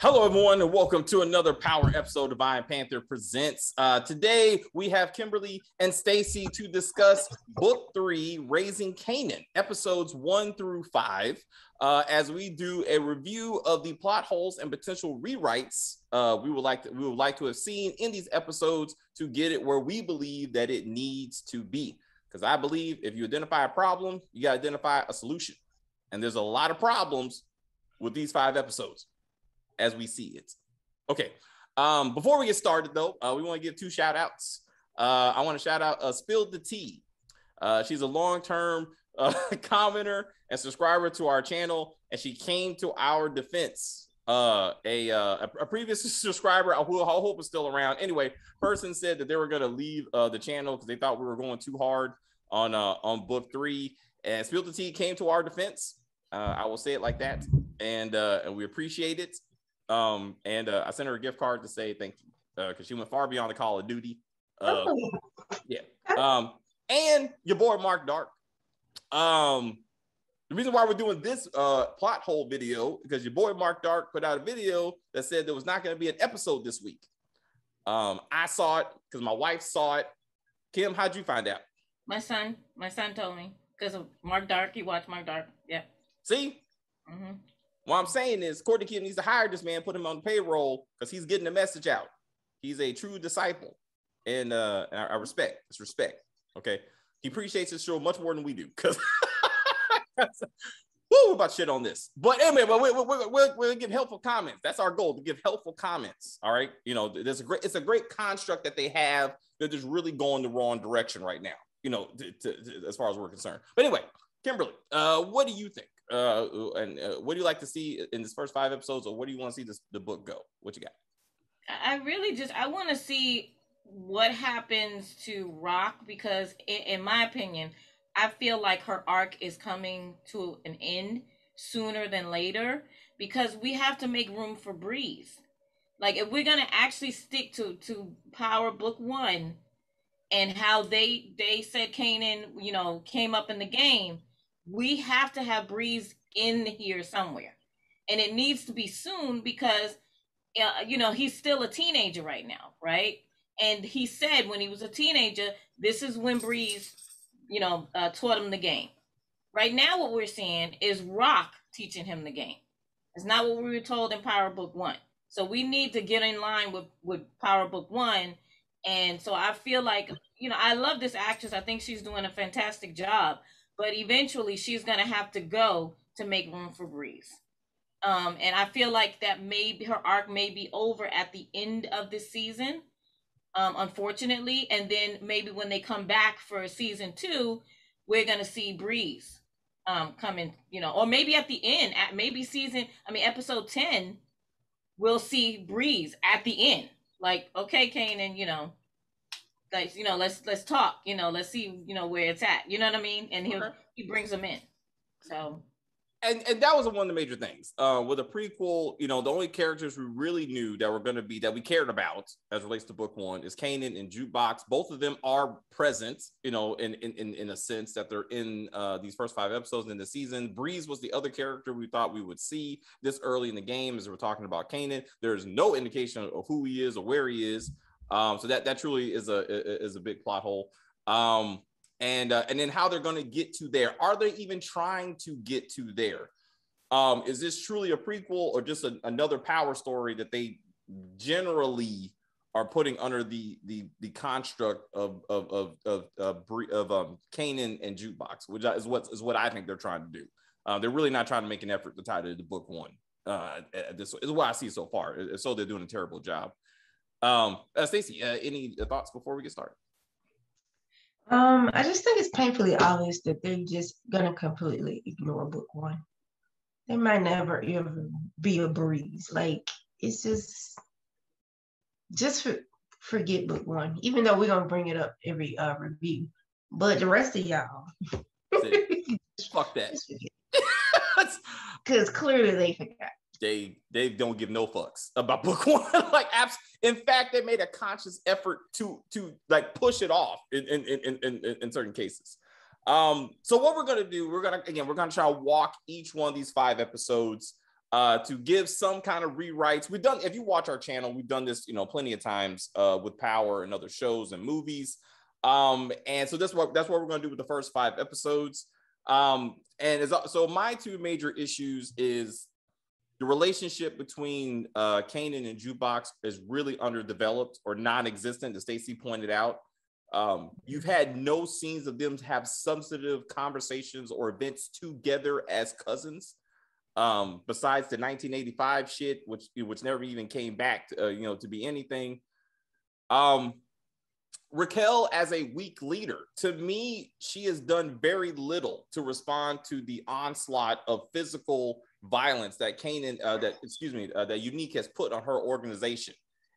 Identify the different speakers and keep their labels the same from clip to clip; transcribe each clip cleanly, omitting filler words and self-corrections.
Speaker 1: Hello, everyone, and welcome to another Power episode of Divine Panther Presents. Today, we have Kimberly and Stacy to discuss Book 3, Raising Kanan, episodes 1 through 5, as we do a review of the plot holes and potential rewrites we would like to have seen in these episodes to get it where we believe that it needs to be. Because I believe if you identify a problem, you got to identify a solution. And there's a lot of problems with these 5 episodes as we see it. Okay. Before we get started, though, we want to give 2 shout outs. I want to shout out Spilled the Tea. She's a long-term commenter and subscriber to our channel, and she came to our defense. A previous subscriber who I hope is still around. Anyway, person said that they were going to leave the channel because they thought we were going too hard on Book 3, and Spilled the Tea came to our defense. I will say it like that, and we appreciate it. I sent her a gift card to say thank you because she went far beyond the Call of Duty. And your boy Mark Dark. The reason why we're doing this plot hole video because your boy Mark Dark put out a video that said there was not going to be an episode this week. I saw it because my wife saw it. Kim, how'd you find out?
Speaker 2: My son told me because of Mark Dark. He watched Mark Dark. Yeah.
Speaker 1: See? Mm-hmm. What I'm saying is Courtney Kim needs to hire this man, put him on the payroll because he's getting the message out. He's a true disciple. And I respect. It's respect. Okay. He appreciates his show much more than we do. Because we're about shit on this. But anyway, we'll give helpful comments. That's our goal, to give helpful comments. All right. You know, it's a great construct that they have that is really going the wrong direction right now, you know, as far as we're concerned. But anyway, Kimberly, what do you think? What do you like to see in this first 5 episodes, or what do you want to see the book go? What you got?
Speaker 2: I want to see what happens to Rock because in my opinion, I feel like her arc is coming to an end sooner than later because we have to make room for Breeze. Like if we're going to actually stick to Power Book 1 and how they said Kanan, you know, came up in the game, we have to have Breeze in here somewhere. And it needs to be soon because, you know, he's still a teenager right now, right? And he said when he was a teenager, this is when Breeze, you know, taught him the game. Right now what we're seeing is Rock teaching him the game. It's not what we were told in Power Book 1. So we need to get in line with Power Book 1. And so I feel like, you know, I love this actress. I think she's doing a fantastic job. But eventually she's going to have to go to make room for Breeze. And I feel like that maybe her arc may be over at the end of this season, unfortunately. And then maybe when they come back for season 2, we're going to see Breeze come in, you know, or maybe at the end, episode 10, we'll see Breeze at the end. Like, okay, Kanan, you know, like, you know, let's talk, you know, let's see, you know, where it's at, you know what I mean? And he brings them in. So
Speaker 1: and that was one of the major things with a prequel. You know, the only characters we really knew that were going to be that we cared about as relates to Book 1 is Kanan and Jukebox. Both of them are present, you know, in a sense that they're in these first 5 episodes in the season. Breeze was the other character we thought we would see this early in the game as we're talking about Kanan. There's no indication of who he is or where he is. So that truly is a big plot hole. And then how they're going to get to there. Are they even trying to get to there? Is this truly a prequel or just another power story that they generally are putting under the construct of Kanan and Jukebox, which is what I think they're trying to do. They're really not trying to make an effort to tie it to Book 1. This is what I see so far. So they're doing a terrible job. Stacey, any thoughts before we get started?
Speaker 3: I just think it's painfully obvious that they're just gonna completely ignore Book 1. There might never ever be a Breeze. Like it's just forget Book 1, even though we're gonna bring it up every review. But the rest of y'all,
Speaker 1: fuck that,
Speaker 3: because clearly they forgot.
Speaker 1: They don't give no fucks about Book 1. Like, in fact, they made a conscious effort to like push it off in certain cases. So what we're gonna do, we're gonna try to walk each one of these 5 episodes to give some kind of rewrites. We've done, if you watch our channel, we've done this, plenty of times with Power and other shows and movies. And so that's what we're going to do with the first 5 episodes. So my 2 major issues is the relationship between Kanan and Jukebox is really underdeveloped or non-existent, as Stacey pointed out. You've had no scenes of them have substantive conversations or events together as cousins. Besides the 1985 shit, which never even came back to, to be anything. Raquel as a weak leader, to me, she has done very little to respond to the onslaught of physical violence that that Unique has put on her organization.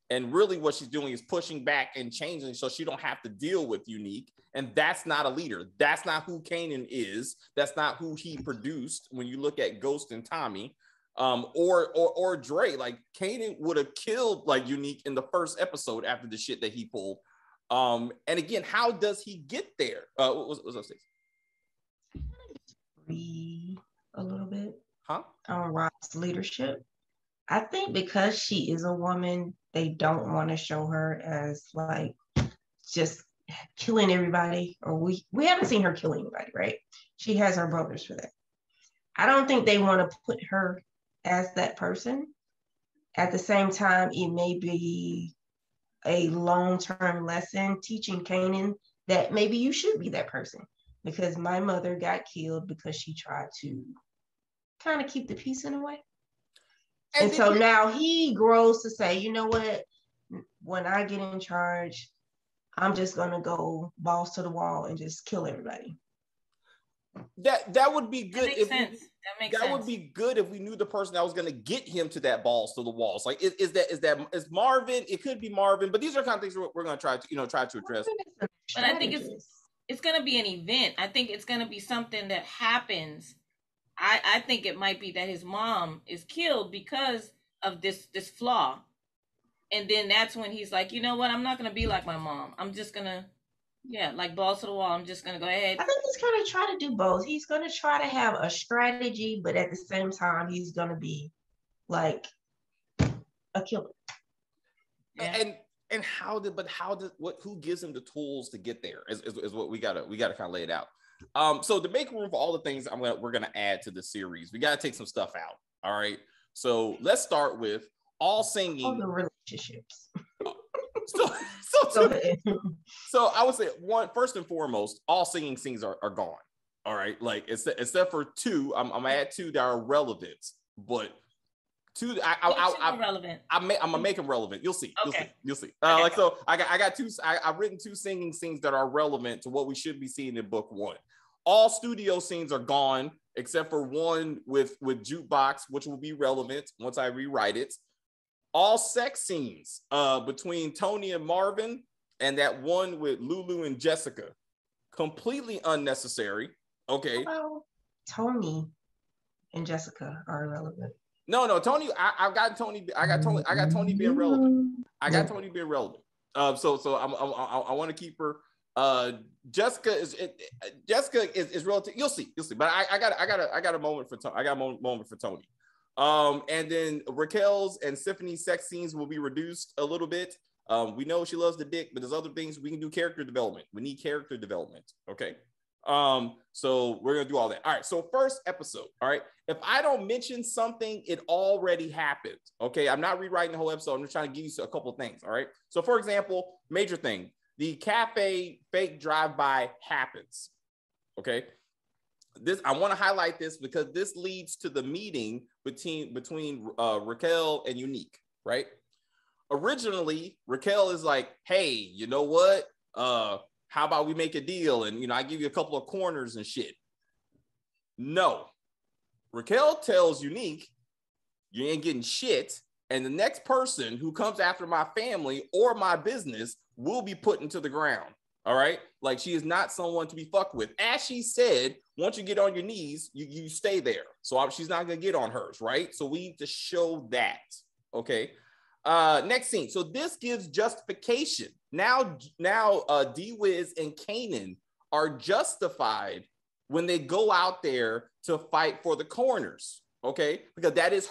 Speaker 1: And really what she's doing is pushing back and changing so she don't have to deal with Unique. And that's not a leader. That's not who Kanan is. That's not who he produced when you look at Ghost and Tommy. Or Dre. Like, Kanan would have killed like Unique in the first episode after the shit that he pulled. And again, how does he get there? What was that?
Speaker 3: Breathe a little bit.
Speaker 1: Huh?
Speaker 3: On Rock's leadership. I think because she is a woman, they don't want to show her as like just killing everybody. Or we haven't seen her kill anybody, right? She has her brothers for that. I don't think they want to put her as that person. At the same time, it may be a long-term lesson teaching Kanan that maybe you should be that person, because my mother got killed because she tried to kind of keep the peace in a way. And so now he grows to say, you know what, when I get in charge, I'm just going to go balls to the wall and just kill everybody.
Speaker 1: That would be good.
Speaker 2: That
Speaker 1: would be good if we knew the person that was going to get him to that balls to the walls. Like, is Marvin? It could be Marvin, but these are kind of things we're going to try to address.
Speaker 2: But I think it's going to be an event. I think it's going to be something that happens. I think it might be that his mom is killed because of this flaw, and then that's when he's like, you know what? I'm not going to be like my mom. I'm just going to. Yeah, like balls to the wall. I'm just going to go ahead.
Speaker 3: I think he's going to try to do both. He's going to try to have a strategy, but at the same time, he's going to be like a killer.
Speaker 1: Yeah. And who gives him the tools to get there is what we gotta kind of lay it out. So to make room for all the things we're gonna add to the series, we gotta take some stuff out. All right. So let's start with all singing.
Speaker 3: All the relationships.
Speaker 1: So I would say first and foremost, all singing scenes are gone. All right, like except for 2, I'm gonna add 2 that are relevant, but 2 I'm gonna make them relevant. You'll see.
Speaker 2: Okay.
Speaker 1: You'll see. So I got 2. I've written 2 singing scenes that are relevant to what we should be seeing in book 1. All studio scenes are gone except for one with Jukebox, which will be relevant once I rewrite it. All sex scenes between Tony and Marvin, and that one with Lulu and Jessica, completely unnecessary. Okay.
Speaker 3: Well, Tony and Jessica are irrelevant.
Speaker 1: No, Tony. I got Tony being relevant. I got Tony being relevant. So I want to keep her. Jessica is relative. You'll see. But I got a moment for Tony. I got a moment for Tony. And then Raquel's and Symphony's sex scenes will be reduced a little bit. We know she loves the dick, but there's other things we can do. Character development. We need character development. Okay. So we're gonna do all that. All right. So first episode. All right. If I don't mention something, it already happened. Okay. I'm not rewriting the whole episode. I'm just trying to give you a couple of things. All right. So for example, major thing, the cafe fake drive-by happens. Okay. I want to highlight this because this leads to the meeting between Raquel and Unique, right? Originally, Raquel is like, hey, you know what? How about we make a deal? And, I give you a couple of corners and shit. No. Raquel tells Unique, you ain't getting shit. And the next person who comes after my family or my business will be put into the ground. All right. Like, she is not someone to be fucked with. As she said, once you get on your knees, you stay there. So she's not going to get on hers. Right. So we need to show that. Okay. Next scene. So this gives justification. Now D-Wiz and Kanan are justified when they go out there to fight for the corners. Okay, because that is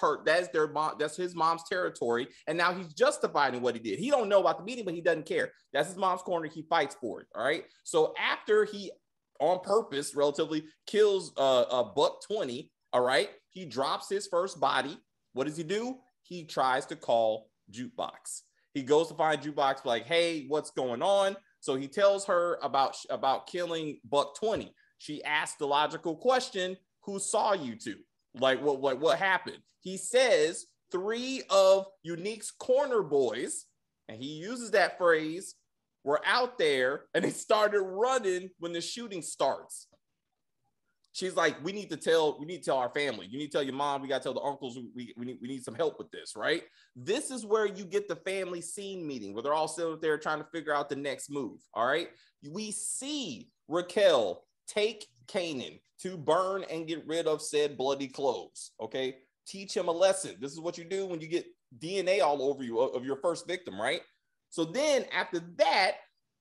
Speaker 1: their mom, that's his mom's territory, and now he's justifying what he did. He don't know about the meeting, but he doesn't care. That's his mom's corner. He fights for it. All right. So after he, on purpose, relatively kills a buck 20. All right, he drops his first body. What does he do? He tries to call Jukebox. He goes to find Jukebox, like, hey, what's going on? So he tells her about killing buck 20. She asked the logical question: who saw you two? Like, what happened? He says 3 of Unique's corner boys, and he uses that phrase, were out there and they started running when the shooting starts. She's like, we need to tell our family. You need to tell your mom. We got to tell the uncles. We need some help with this, right? This is where you get the family scene meeting, where they're all sitting there trying to figure out the next move, all right? We see Raquel take Kanan to burn and get rid of said bloody clothes, okay? Teach him a lesson. This is what you do when you get DNA all over you of your first victim, right? So then after that,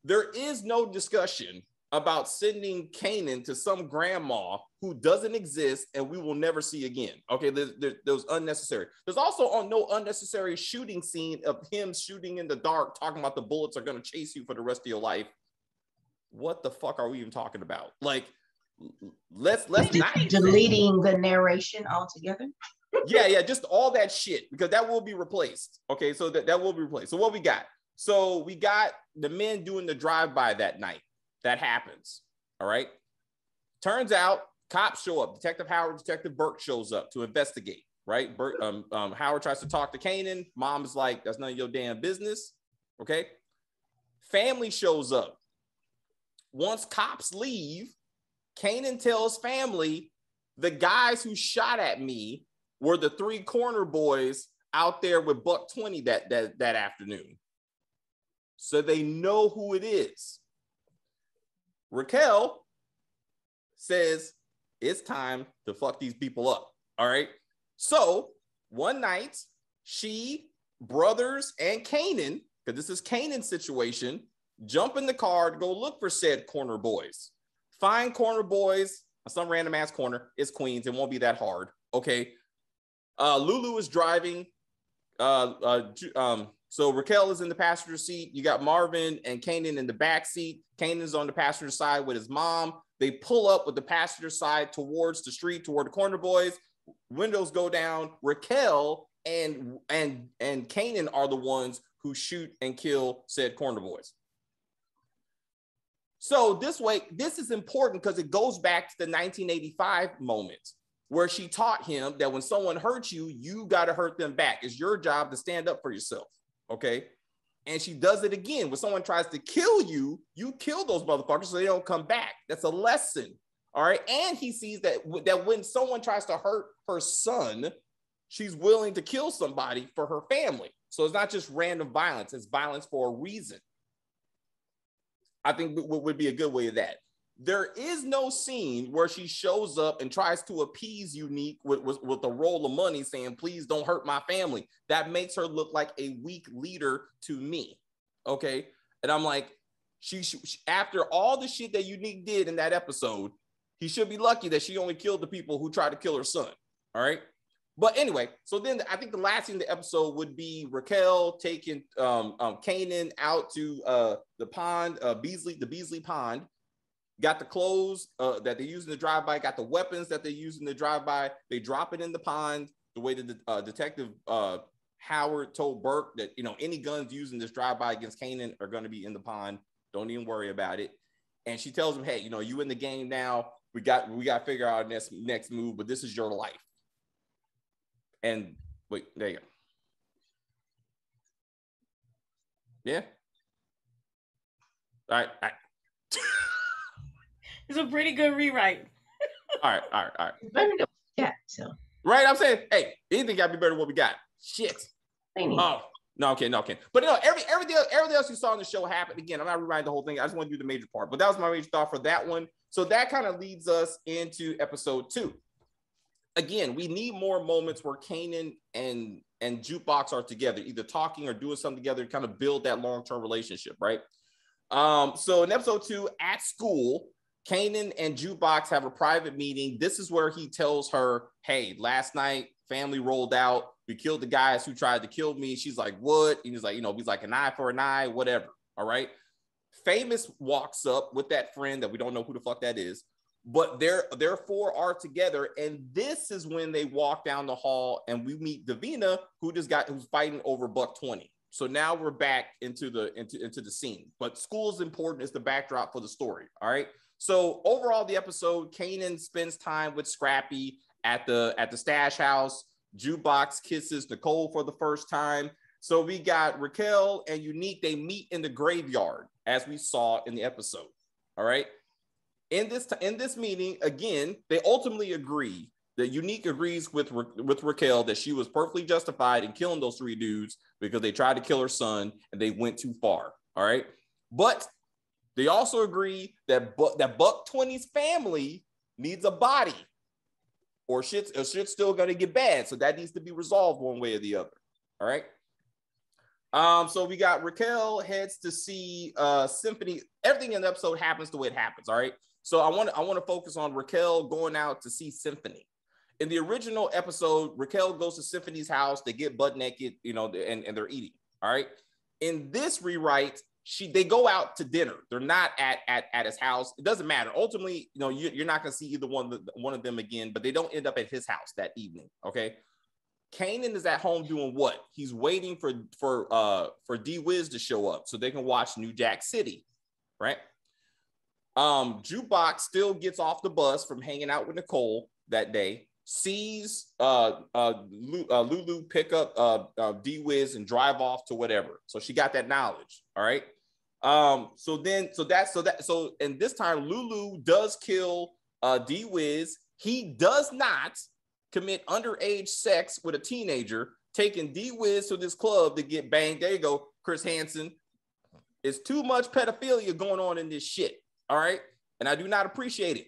Speaker 1: there is no discussion about sending Kanan to some grandma who doesn't exist and we will never see again. Okay, there's unnecessary. There's also no unnecessary shooting scene of him shooting in the dark, talking about the bullets are going to chase you for the rest of your life. What the fuck are we even talking about? Like, let's not
Speaker 3: deleting the narration altogether.
Speaker 1: yeah, just all that shit, because that will be replaced. Okay, so that will be replaced. So what we got? So we got the men doing the drive-by that night. That happens. All right. Turns out cops show up. Detective Howard, Detective Burke shows up to investigate. Right. Howard tries to talk to Kanan. Mom's like, that's none of your damn business. Okay. Family shows up. Once cops leave, Kanan tells family, the guys who shot at me were the 3 corner boys out there with buck 20 that afternoon. So they know who it is. Raquel says it's time to fuck these people up. All right. So one night, she, Brothers, and Kanan, because this is Kanan's situation, jump in the car to go look for said corner boys. Find corner boys, some random ass corner. It's Queens. It won't be that hard. Okay. Lulu is driving. So Raquel is in the passenger seat. You got Marvin and Kanan in the back seat. Kanan's on the passenger side with his mom. They pull up with the passenger side towards the street, toward the corner boys. Windows go down. Raquel and Kanan are the ones who shoot and kill said corner boys. So this is important because it goes back to the 1985 moment where she taught him that when someone hurts you, you got to hurt them back. It's your job to stand up for yourself. Okay. And she does it again. When someone tries to kill you, you kill those motherfuckers so they don't come back. That's a lesson. All right. And he sees that when someone tries to hurt her son, she's willing to kill somebody for her family. So it's not just random violence. It's violence for a reason. I think would be a good way of that. There is no scene where she shows up and tries to appease Unique with a roll of money saying, please don't hurt my family. That makes her look like a weak leader to me. Okay. And I'm like, she after all the shit that Unique did in that episode, he should be lucky that she only killed the people who tried to kill her son. All right. But anyway, so then I think the last thing in the episode would be Raquel taking Kanan out to the pond, the Beasley Pond. Got the clothes that they use in the drive-by, got the weapons that they use in the drive-by. They drop it in the pond the way that the Detective Howard told Burke that, any guns used in this drive-by against Kanan are going to be in the pond. Don't even worry about it. And she tells him, hey, you in the game now. We got to figure out our next move, but this is your life. And wait, there you go. Yeah. All right.
Speaker 2: It's a pretty good rewrite.
Speaker 1: All right.
Speaker 3: Better than what we got, so.
Speaker 1: Right, I'm saying, hey, anything got to be better than what we got. Shit. Oh, no, okay. But everything else you saw in the show happened. Again, I'm not rewriting the whole thing. I just want to do the major part. But that was my major thought for that one. So that kind of leads us into episode 2. Again, we need more moments where Kanan and Jukebox are together, either talking or doing something together to kind of build that long-term relationship, right? So in episode 2, at school, Kanan and Jukebox have a private meeting. This is where he tells her, hey, last night, family rolled out. We killed the guys who tried to kill me. She's like, what? And he's like, he's like an eye for an eye, whatever. All right. Famous walks up with that friend that we don't know who the fuck that is, but their four are together. And this is when they walk down the hall and we meet Davina, who's fighting over $120. So now we're back into the scene. But school is important as the backdrop for the story. All right. So overall, the episode, Kanan spends time with Scrappy at the stash house. Jukebox kisses Nicole for the first time. So we got Raquel and Unique. They meet in the graveyard, as we saw in the episode. All right. In this meeting, again, they ultimately agree that Unique agrees with Raquel that she was perfectly justified in killing those three dudes because they tried to kill her son and they went too far. All right. But they also agree that Buck 20's family needs a body, or shit's still gonna get bad. So that needs to be resolved one way or the other. All right. So we got Raquel heads to see Symphony. Everything in the episode happens the way it happens. All right. So I want to focus on Raquel going out to see Symphony. In the original episode, Raquel goes to Symphony's house. They get butt naked, and they're eating. All right. In this rewrite, they go out to dinner. They're not at his house. It doesn't matter. Ultimately, you're not going to see either one of them again, but they don't end up at his house that evening. Okay. Kanan is at home doing what? He's waiting for D-Wiz to show up so they can watch New Jack City, right? Jukebox still gets off the bus from hanging out with Nicole that day, sees Lulu pick up D-Wiz and drive off to whatever. So she got that knowledge, all right? And this time Lulu does kill D-Wiz. He does not commit underage sex with a teenager, taking D-Wiz to this club to get banged. There you go, Chris Hansen. It's too much pedophilia going on in this shit, all right? And I do not appreciate it.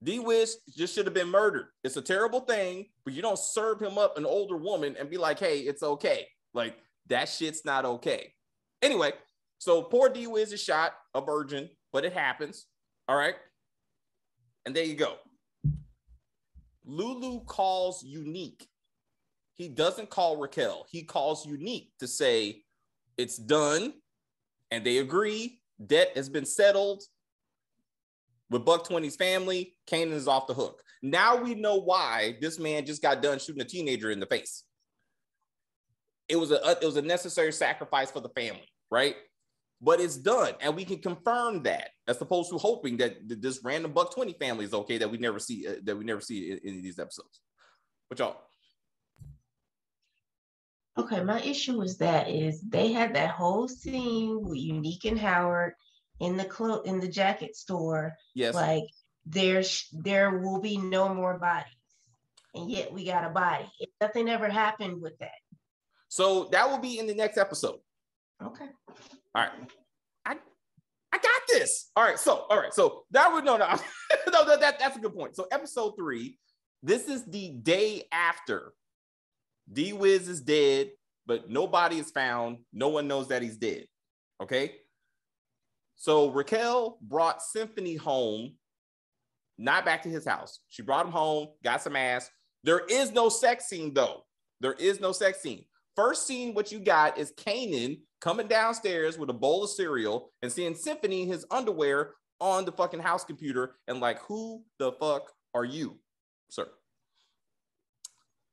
Speaker 1: D-Wiz just should have been murdered. It's a terrible thing, but you don't serve him up an older woman and be like, hey, it's okay. Like, that shit's not okay. Anyway, so poor D-Wiz is shot, a virgin, but it happens, all right? And there you go. Lulu calls Unique. He doesn't call Raquel. He calls Unique to say it's done, and they agree. Debt has been settled with Buck 20's family. Kanan is off the hook. Now we know why this man just got done shooting a teenager in the face. It was a necessary sacrifice for the family, right? But it's done, and we can confirm that, as opposed to hoping that this random Buck 20 family is okay that we never see in these episodes. What y'all?
Speaker 3: Okay, my issue is they had that whole scene with Unique and Howard in the jacket store.
Speaker 1: Yes.
Speaker 3: Like there will be no more bodies, and yet we got a body. Nothing ever happened with that.
Speaker 1: So that will be in the next episode.
Speaker 3: Okay.
Speaker 1: All right. I got this. All right. So that would no, that's a good point. So episode 3, this is the day after D-Wiz is dead, but nobody is found. No one knows that he's dead. Okay. So Raquel brought Symphony home, not back to his house. She brought him home, got some ass. There is no sex scene though. There is no sex scene. First scene, what you got is Kanan coming downstairs with a bowl of cereal and seeing Symphony in his underwear on the fucking house computer and like, who the fuck are you, sir?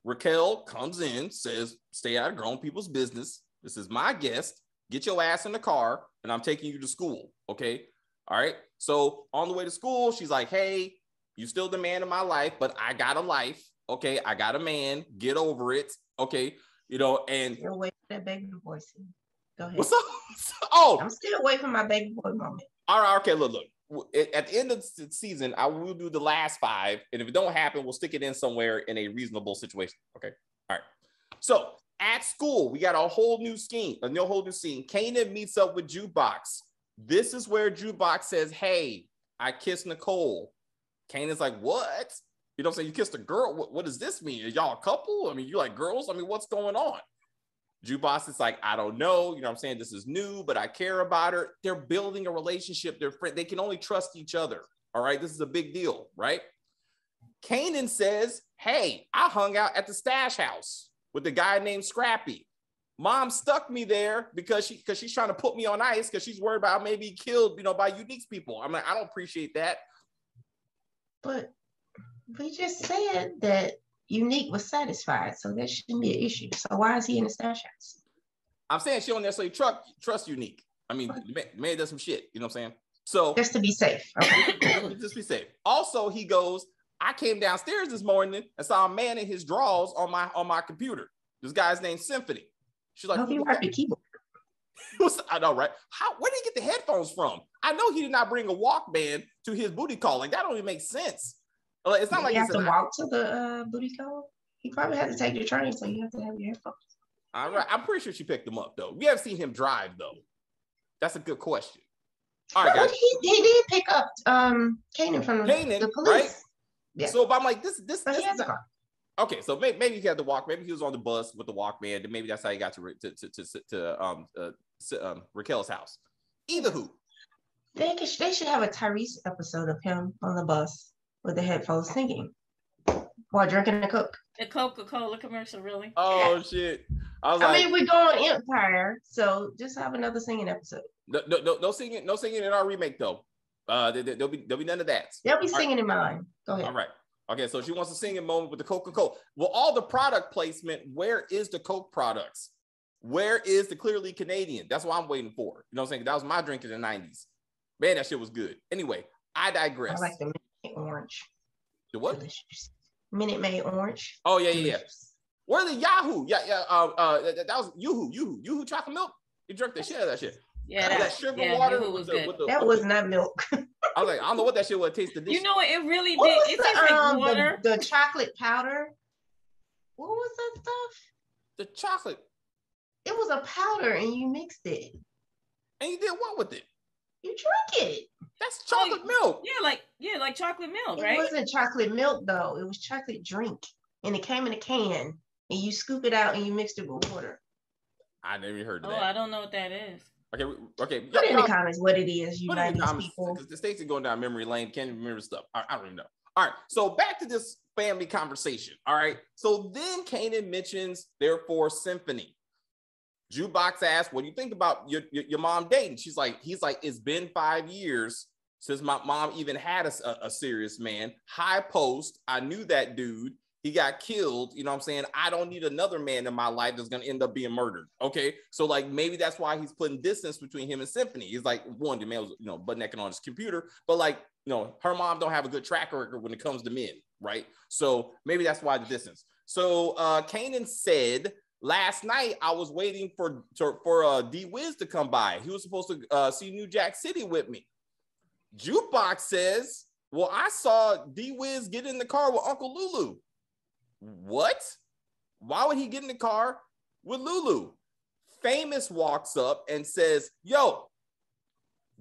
Speaker 1: Raquel comes in, says, stay out of grown people's business. This is my guest. Get your ass in the car and I'm taking you to school, okay? All right. So on the way to school, she's like, hey, you still the man of my life, but I got a life, okay? I got a man. Get over it, okay? And
Speaker 3: still wait for that baby boy scene. Go ahead.
Speaker 1: What's up? Oh,
Speaker 3: I'm still waiting for my baby boy moment.
Speaker 1: All right, okay. Look. At the end of the season, I will do the last 5, and if it don't happen, we'll stick it in somewhere in a reasonable situation. Okay. All right. So at school, we got a whole new scene. Kanan meets up with Jukebox. This is where Jukebox says, "Hey, I kissed Nicole." Kanan's like, "What?" You know what I'm saying? You kissed a girl. What does this mean? Are y'all a couple? I mean, you like girls? I mean, what's going on? Jukebox is like, I don't know. You know what I'm saying? This is new, but I care about her. They're building a relationship. They're friends. They can only trust each other. All right. This is a big deal, right? Kanan says, hey, I hung out at the stash house with a guy named Scrappy. Mom stuck me there because she's trying to put me on ice because she's worried about maybe killed, by Unique's people. I'm like, I don't appreciate that.
Speaker 3: But we just said that Unique was satisfied, so that shouldn't be an issue. So why is he in the stash house?
Speaker 1: I'm saying she don't necessarily trust Unique. I mean, the man does some shit. You know what I'm saying? So
Speaker 3: just to be safe. Okay.
Speaker 1: Just be safe. Also, he goes, I came downstairs this morning and saw a man in his drawers on my computer. This guy's named Symphony. She's like,
Speaker 3: he worked the keyboard.
Speaker 1: I know, right? Where did he get the headphones from? I know he did not bring a Walkman to his booty call. Like, that don't even make sense. It's not like
Speaker 3: you have to walk to the booty call. He probably had to take the train, so you have to have your headphones.
Speaker 1: All right, I'm pretty sure she picked him up though. We haven't seen him drive though. That's a good question. All right, guys.
Speaker 3: He did pick up Kanan from the police, right?
Speaker 1: Yeah. So, but I'm like, this
Speaker 3: he has a car.
Speaker 1: Okay, so maybe he had to walk. Maybe he was on the bus with the Walkman, and maybe that's how he got to Raquel's house. Either who.
Speaker 3: They should have a Tyrese episode of him on the bus with the headphones singing while drinking a Coke.
Speaker 2: The Coca-Cola commercial, really?
Speaker 1: Oh shit! I
Speaker 3: mean, we're going Empire, so just have another singing episode.
Speaker 1: No singing in our remake though. There'll be none of that.
Speaker 3: They'll be singing in mine. Go ahead.
Speaker 1: All right. Okay, so she wants to sing a moment with the Coca-Cola. Well, all the product placement, where is the Coke products? Where is the Clearly Canadian? That's what I'm waiting for. You know what I'm saying? That was my drink in the 90s. Man, that shit was good. Anyway, I digress.
Speaker 3: I like the Minute Maid Orange.
Speaker 1: The what?
Speaker 3: Delicious. Minute Maid Orange.
Speaker 1: Oh, yeah. Where the Yahoo? Yeah. That was Yoo-hoo chocolate milk. You drank the shit out of that shit.
Speaker 2: Yeah,
Speaker 1: that sugar water
Speaker 2: was good.
Speaker 3: That was not milk.
Speaker 1: I was like, I don't know what that shit would taste.
Speaker 2: You know what? It really did. It tastes like water.
Speaker 3: The chocolate powder. What was that stuff?
Speaker 1: The chocolate.
Speaker 3: It was a powder, and you mixed it.
Speaker 1: And you did what with it?
Speaker 3: You drank it.
Speaker 1: That's chocolate milk.
Speaker 2: Yeah, like chocolate milk, right?
Speaker 3: It wasn't chocolate milk though. It was chocolate drink, and it came in a can, and you scoop it out and you mixed it with water.
Speaker 1: I never heard of that.
Speaker 2: Oh, I don't know what that is.
Speaker 1: Okay.
Speaker 3: Put in the comments what it is, you
Speaker 1: United
Speaker 3: people.
Speaker 1: The states are going down memory lane. Can't remember stuff. I don't even know. All right. So back to this family conversation. All right. So then Kanan mentions, therefore, Symphony. Jukebox asks, what do you think about your mom dating? He's like, it's been 5 years since my mom even had a serious man. High post. I knew that dude. He got killed. You know what I'm saying? I don't need another man in my life that's going to end up being murdered. Okay. So like, maybe that's why he's putting distance between him and Symphony. He's like, one, the man was, butt naked on his computer, but like, her mom don't have a good track record when it comes to men. Right. So maybe that's why the distance. So Kanan said, last night I was waiting for D-Wiz to come by. He was supposed to see New Jack City with me. Jukebox says, well, I saw D-Wiz get in the car with Uncle Lulu. What? Why would he get in the car with Lulu? Famous walks up and says, yo,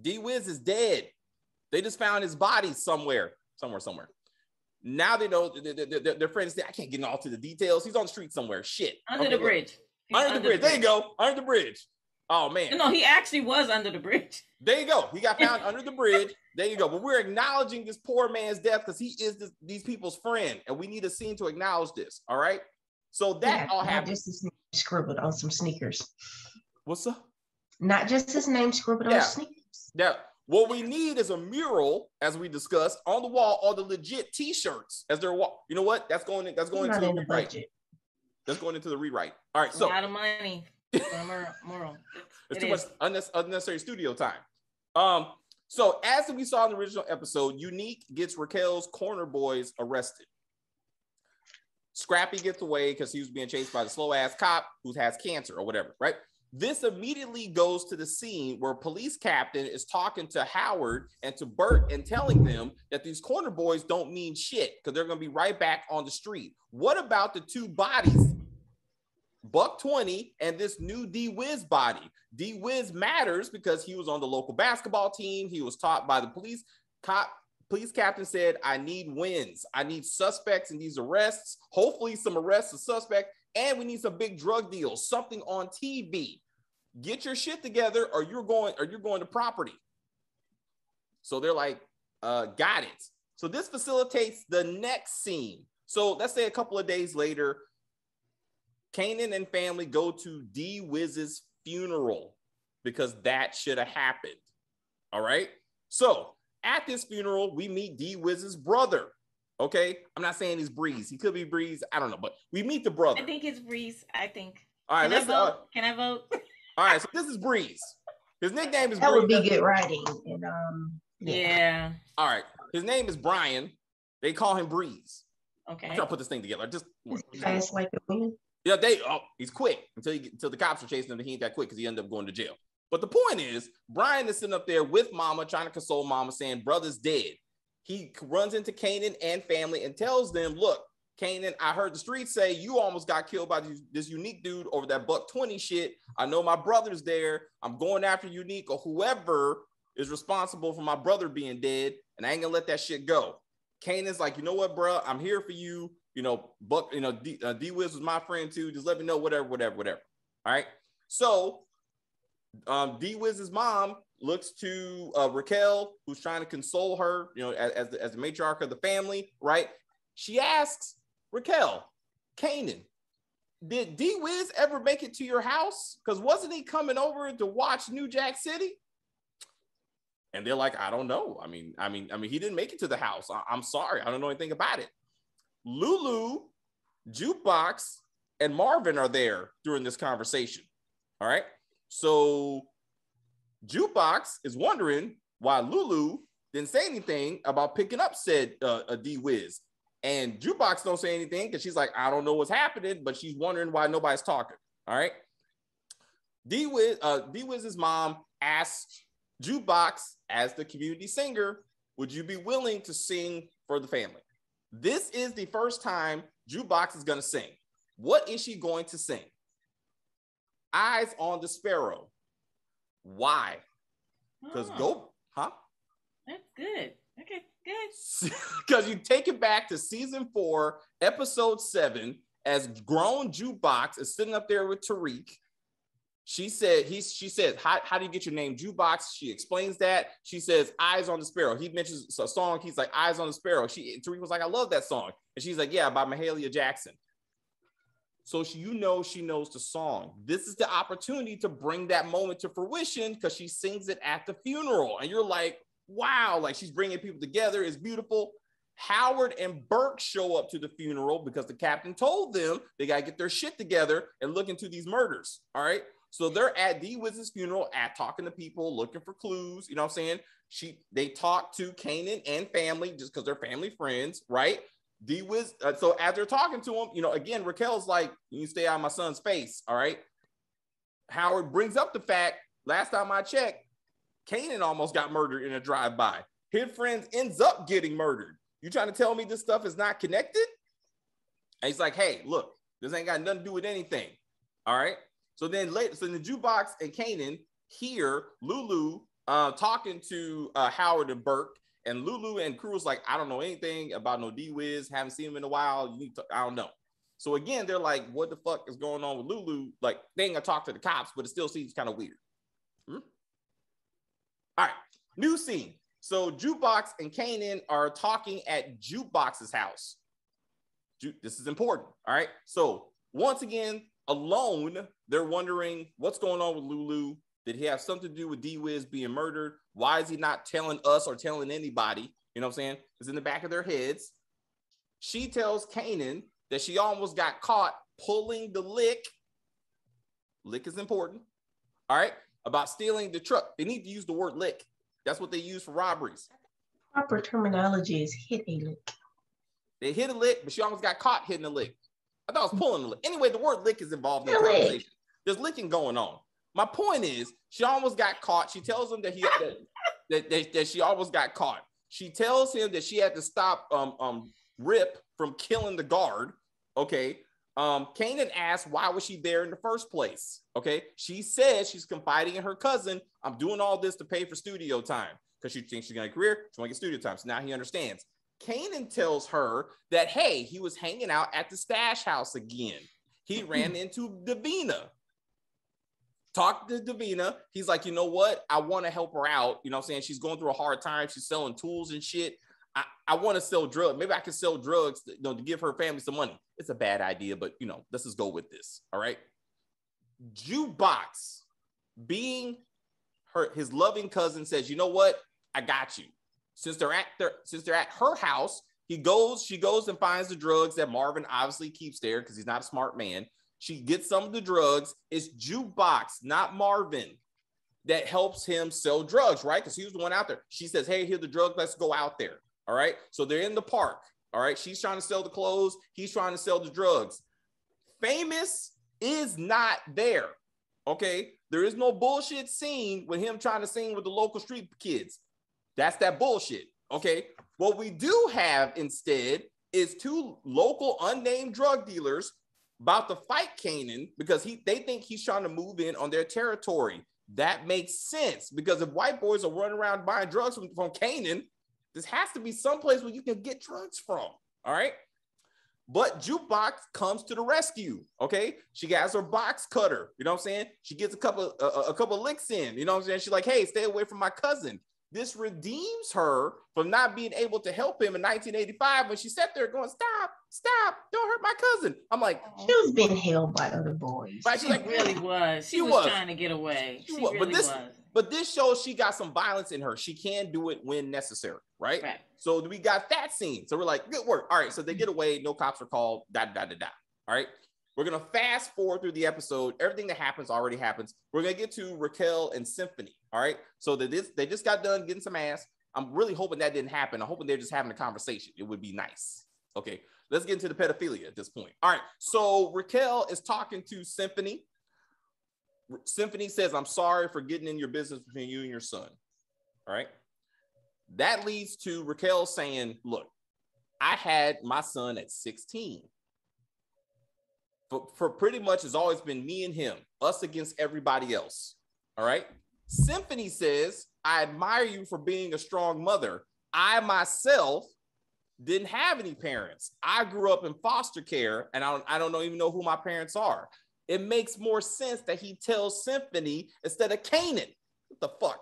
Speaker 1: D-Wiz is dead. They just found his body somewhere. Now they know their friends say, I can't get into all to the details. He's on the street somewhere. Shit.
Speaker 2: Under the bridge.
Speaker 1: Under the bridge. There you go. Under the bridge. Oh, man.
Speaker 2: No, he actually was under the bridge.
Speaker 1: There you go. He got found under the bridge. There you go. But we're acknowledging this poor man's death because he is these people's friend. And we need a scene to acknowledge this. All right. So that all happened.
Speaker 3: Just his name scribbled on some sneakers.
Speaker 1: What's up?
Speaker 3: Not just his name scribbled on sneakers.
Speaker 1: Yeah. What we need is a mural, as we discussed, on the wall, or the legit T-shirts as they're You know what? That's going into the rewrite. That's going into the rewrite. All right. So
Speaker 2: a lot of money. Moral.
Speaker 1: It's too much unnecessary studio time. So as we saw in the original episode, Unique gets Raquel's corner boys arrested. Scrappy gets away because he was being chased by the slow ass cop who has cancer or whatever, right? This immediately goes to the scene where police captain is talking to Howard and to Bert and telling them that these corner boys don't mean shit because they're going to be right back on the street. What about the two bodies? Buck 20 and this new D-Wiz body. D-Wiz matters because he was on the local basketball team. He was taught by the police. Police captain said, I need wins. I need suspects in these arrests. Hopefully some arrests of suspect. and we need some big drug deals, something on TV. Get your shit together, or you're going to property. So they're like, got it. So this facilitates the next scene. So let's say a couple of days later, Kanan and family go to D-Wiz's funeral because that should have happened. All right. So at this funeral, we meet D-Wiz's brother. Okay. I'm not saying he's Breeze. He could be Breeze. I don't know, but we meet the brother.
Speaker 2: I think it's Breeze. I think.
Speaker 1: All right.
Speaker 2: Can I vote? Can I vote?
Speaker 1: All right. So this is Breeze. His nickname is
Speaker 3: that
Speaker 1: Breeze.
Speaker 3: would be good writing. And
Speaker 2: yeah.
Speaker 1: All right. His name is Brian. They call him Breeze.
Speaker 2: Okay.
Speaker 1: I'm trying to put this thing together. Just
Speaker 3: fast like the wind.
Speaker 1: Yeah, he's quick until the cops are chasing him. He ain't that quick because he ended up going to jail. But the point is, Brian is sitting up there with Mama, trying to console Mama, saying brother's dead. He runs into Kanan and family and tells them, look, Kanan, I heard the streets say you almost got killed by this Unique dude over that $120 shit. I know my brother's there. I'm going after Unique or whoever is responsible for my brother being dead, and I ain't gonna let that shit go. Kanan's like, you know what, bro? I'm here for you. You know, Buck, you know, D-Wiz was my friend too. Just let me know, whatever. All right. So D-Wiz's mom looks to Raquel, who's trying to console her, you know, as the matriarch of the family, right? She asks Raquel, Kanan, did D-Wiz ever make it to your house? Because wasn't he coming over to watch New Jack City? And they're like, I don't know. I mean, he didn't make it to the house. I'm sorry. I don't know anything about it. Lulu, Jukebox, and Marvin are there during this conversation. All right. So Jukebox is wondering why Lulu didn't say anything about picking up said D-Wiz. And Jukebox don't say anything because she's like, I don't know what's happening, but she's wondering why nobody's talking. All right. D-Wiz's mom asked Jukebox, as the community singer, would you be willing to sing for the family? This is the first time Jukebox is going to sing. What is she going to sing? Eyes on the Sparrow. Why? Because
Speaker 2: That's good. Okay, good.
Speaker 1: Because you take it back to season 4, episode 7, as grown Jukebox is sitting up there with Tariq. She said, how do you get your name Jukebox? She explains that. She says, Eyes on the Sparrow. He mentions a song. He's like, Eyes on the Sparrow. Tariq was like, I love that song. And she's like, yeah, by Mahalia Jackson. So she knows the song. This is the opportunity to bring that moment to fruition because she sings it at the funeral. And you're like, wow, like she's bringing people together. It's beautiful. Howard and Burke show up to the funeral because the captain told them they got to get their shit together and look into these murders. All right. So they're at D-Wiz's funeral, talking to people, looking for clues. You know what I'm saying? They talk to Kanan and family just because they're family friends, right? D-Wiz. So as they're talking to him, you know, again, Raquel's like, you stay out of my son's face. All right. Howard brings up the fact, last time I checked, Kanan almost got murdered in a drive-by. His friends ends up getting murdered. You trying to tell me this stuff is not connected? And he's like, hey, look, this ain't got nothing to do with anything. All right. So then the Jukebox and Kanan hear Lulu talking to Howard and Burke, and Lulu and crew was like, I don't know anything about no D-Wiz, haven't seen him in a while. I don't know. So again, they're like, what the fuck is going on with Lulu? Like, they ain't gonna talk to the cops, but it still seems kind of weird. All right, new scene. So Jukebox and Kanan are talking at Jukebox's house. This is important. All right. So once again, alone, they're wondering what's going on with Lulu. Did he have something to do with D-Wiz being murdered? Why is he not telling us or telling anybody? You know what I'm saying? It's in the back of their heads. She tells Kanan that she almost got caught pulling the lick. Lick is important. All right. About stealing the truck. They need to use the word lick. That's what they use for robberies.
Speaker 3: Proper terminology is hit a lick.
Speaker 1: They hit a lick, but she almost got caught hitting a lick. I thought I was pulling the lick. Anyway, the word lick is involved in the conversation. There's licking going on. My point is, she almost got caught. She tells him that that she almost got caught. She tells him that she had to stop Rip from killing the guard. Okay. Kanan asks, why was she there in the first place? Okay. She says she's confiding in her cousin. I'm doing all this to pay for studio time because she thinks she's going to get a career. She want to get studio time. So now he understands. Kanan tells her that, hey, he was hanging out at the stash house again. He ran into Davina. Talked to Davina. He's like, you know what? I want to help her out. You know what I'm saying? She's going through a hard time. She's selling tools and shit. I want to sell drugs. Maybe I can sell drugs to give her family some money. It's a bad idea, but let's just go with this. All right. Jukebox, being his loving cousin, says, you know what? I got you. Since they're at her house, she goes and finds the drugs that Marvin obviously keeps there because he's not a smart man. She gets some of the drugs. It's Jukebox, not Marvin, that helps him sell drugs, right? Because he was the one out there. She says, hey, here's the drugs. Let's go out there. All right. So they're in the park. All right. She's trying to sell the clothes. He's trying to sell the drugs. Famous is not there. Okay. There is no bullshit scene with him trying to sing with the local street kids. That's that bullshit. Okay. What we do have instead is two local unnamed drug dealers about to fight Kanan because they think he's trying to move in on their territory. That makes sense because if white boys are running around buying drugs from Kanan, this has to be someplace where you can get drugs from. All right. But Jukebox comes to the rescue. Okay. She has her box cutter. You know what I'm saying? She gets a couple licks in. You know what I'm saying? She's like, hey, stay away from my cousin. This redeems her from not being able to help him in 1985 when she sat there going, stop, don't hurt my cousin. I'm like,
Speaker 3: she was being held by other boys.
Speaker 1: Right?
Speaker 2: She really was. She was trying to get away. She really was.
Speaker 1: But this shows she got some violence in her. She can do it when necessary, right? So we got that scene. So we're like, good work. All right, so they get away. No cops are called. All right. We're going to fast forward through the episode. Everything that happens already happens. We're going to get to Raquel and Symphony. All right. So they just got done getting some ass. I'm really hoping that didn't happen. I'm hoping they're just having a conversation. It would be nice. Okay. Let's get into the pedophilia at this point. All right. So Raquel is talking to Symphony. Symphony says, I'm sorry for getting in your business between you and your son. All right. That leads to Raquel saying, look, I had my son at 16. For pretty much it's always been me and him, us against everybody else. All right. Symphony says, I admire you for being a strong mother. I myself didn't have any parents. I grew up in foster care and I don't even know who my parents are. It makes more sense that he tells Symphony instead of Kanan. What the fuck?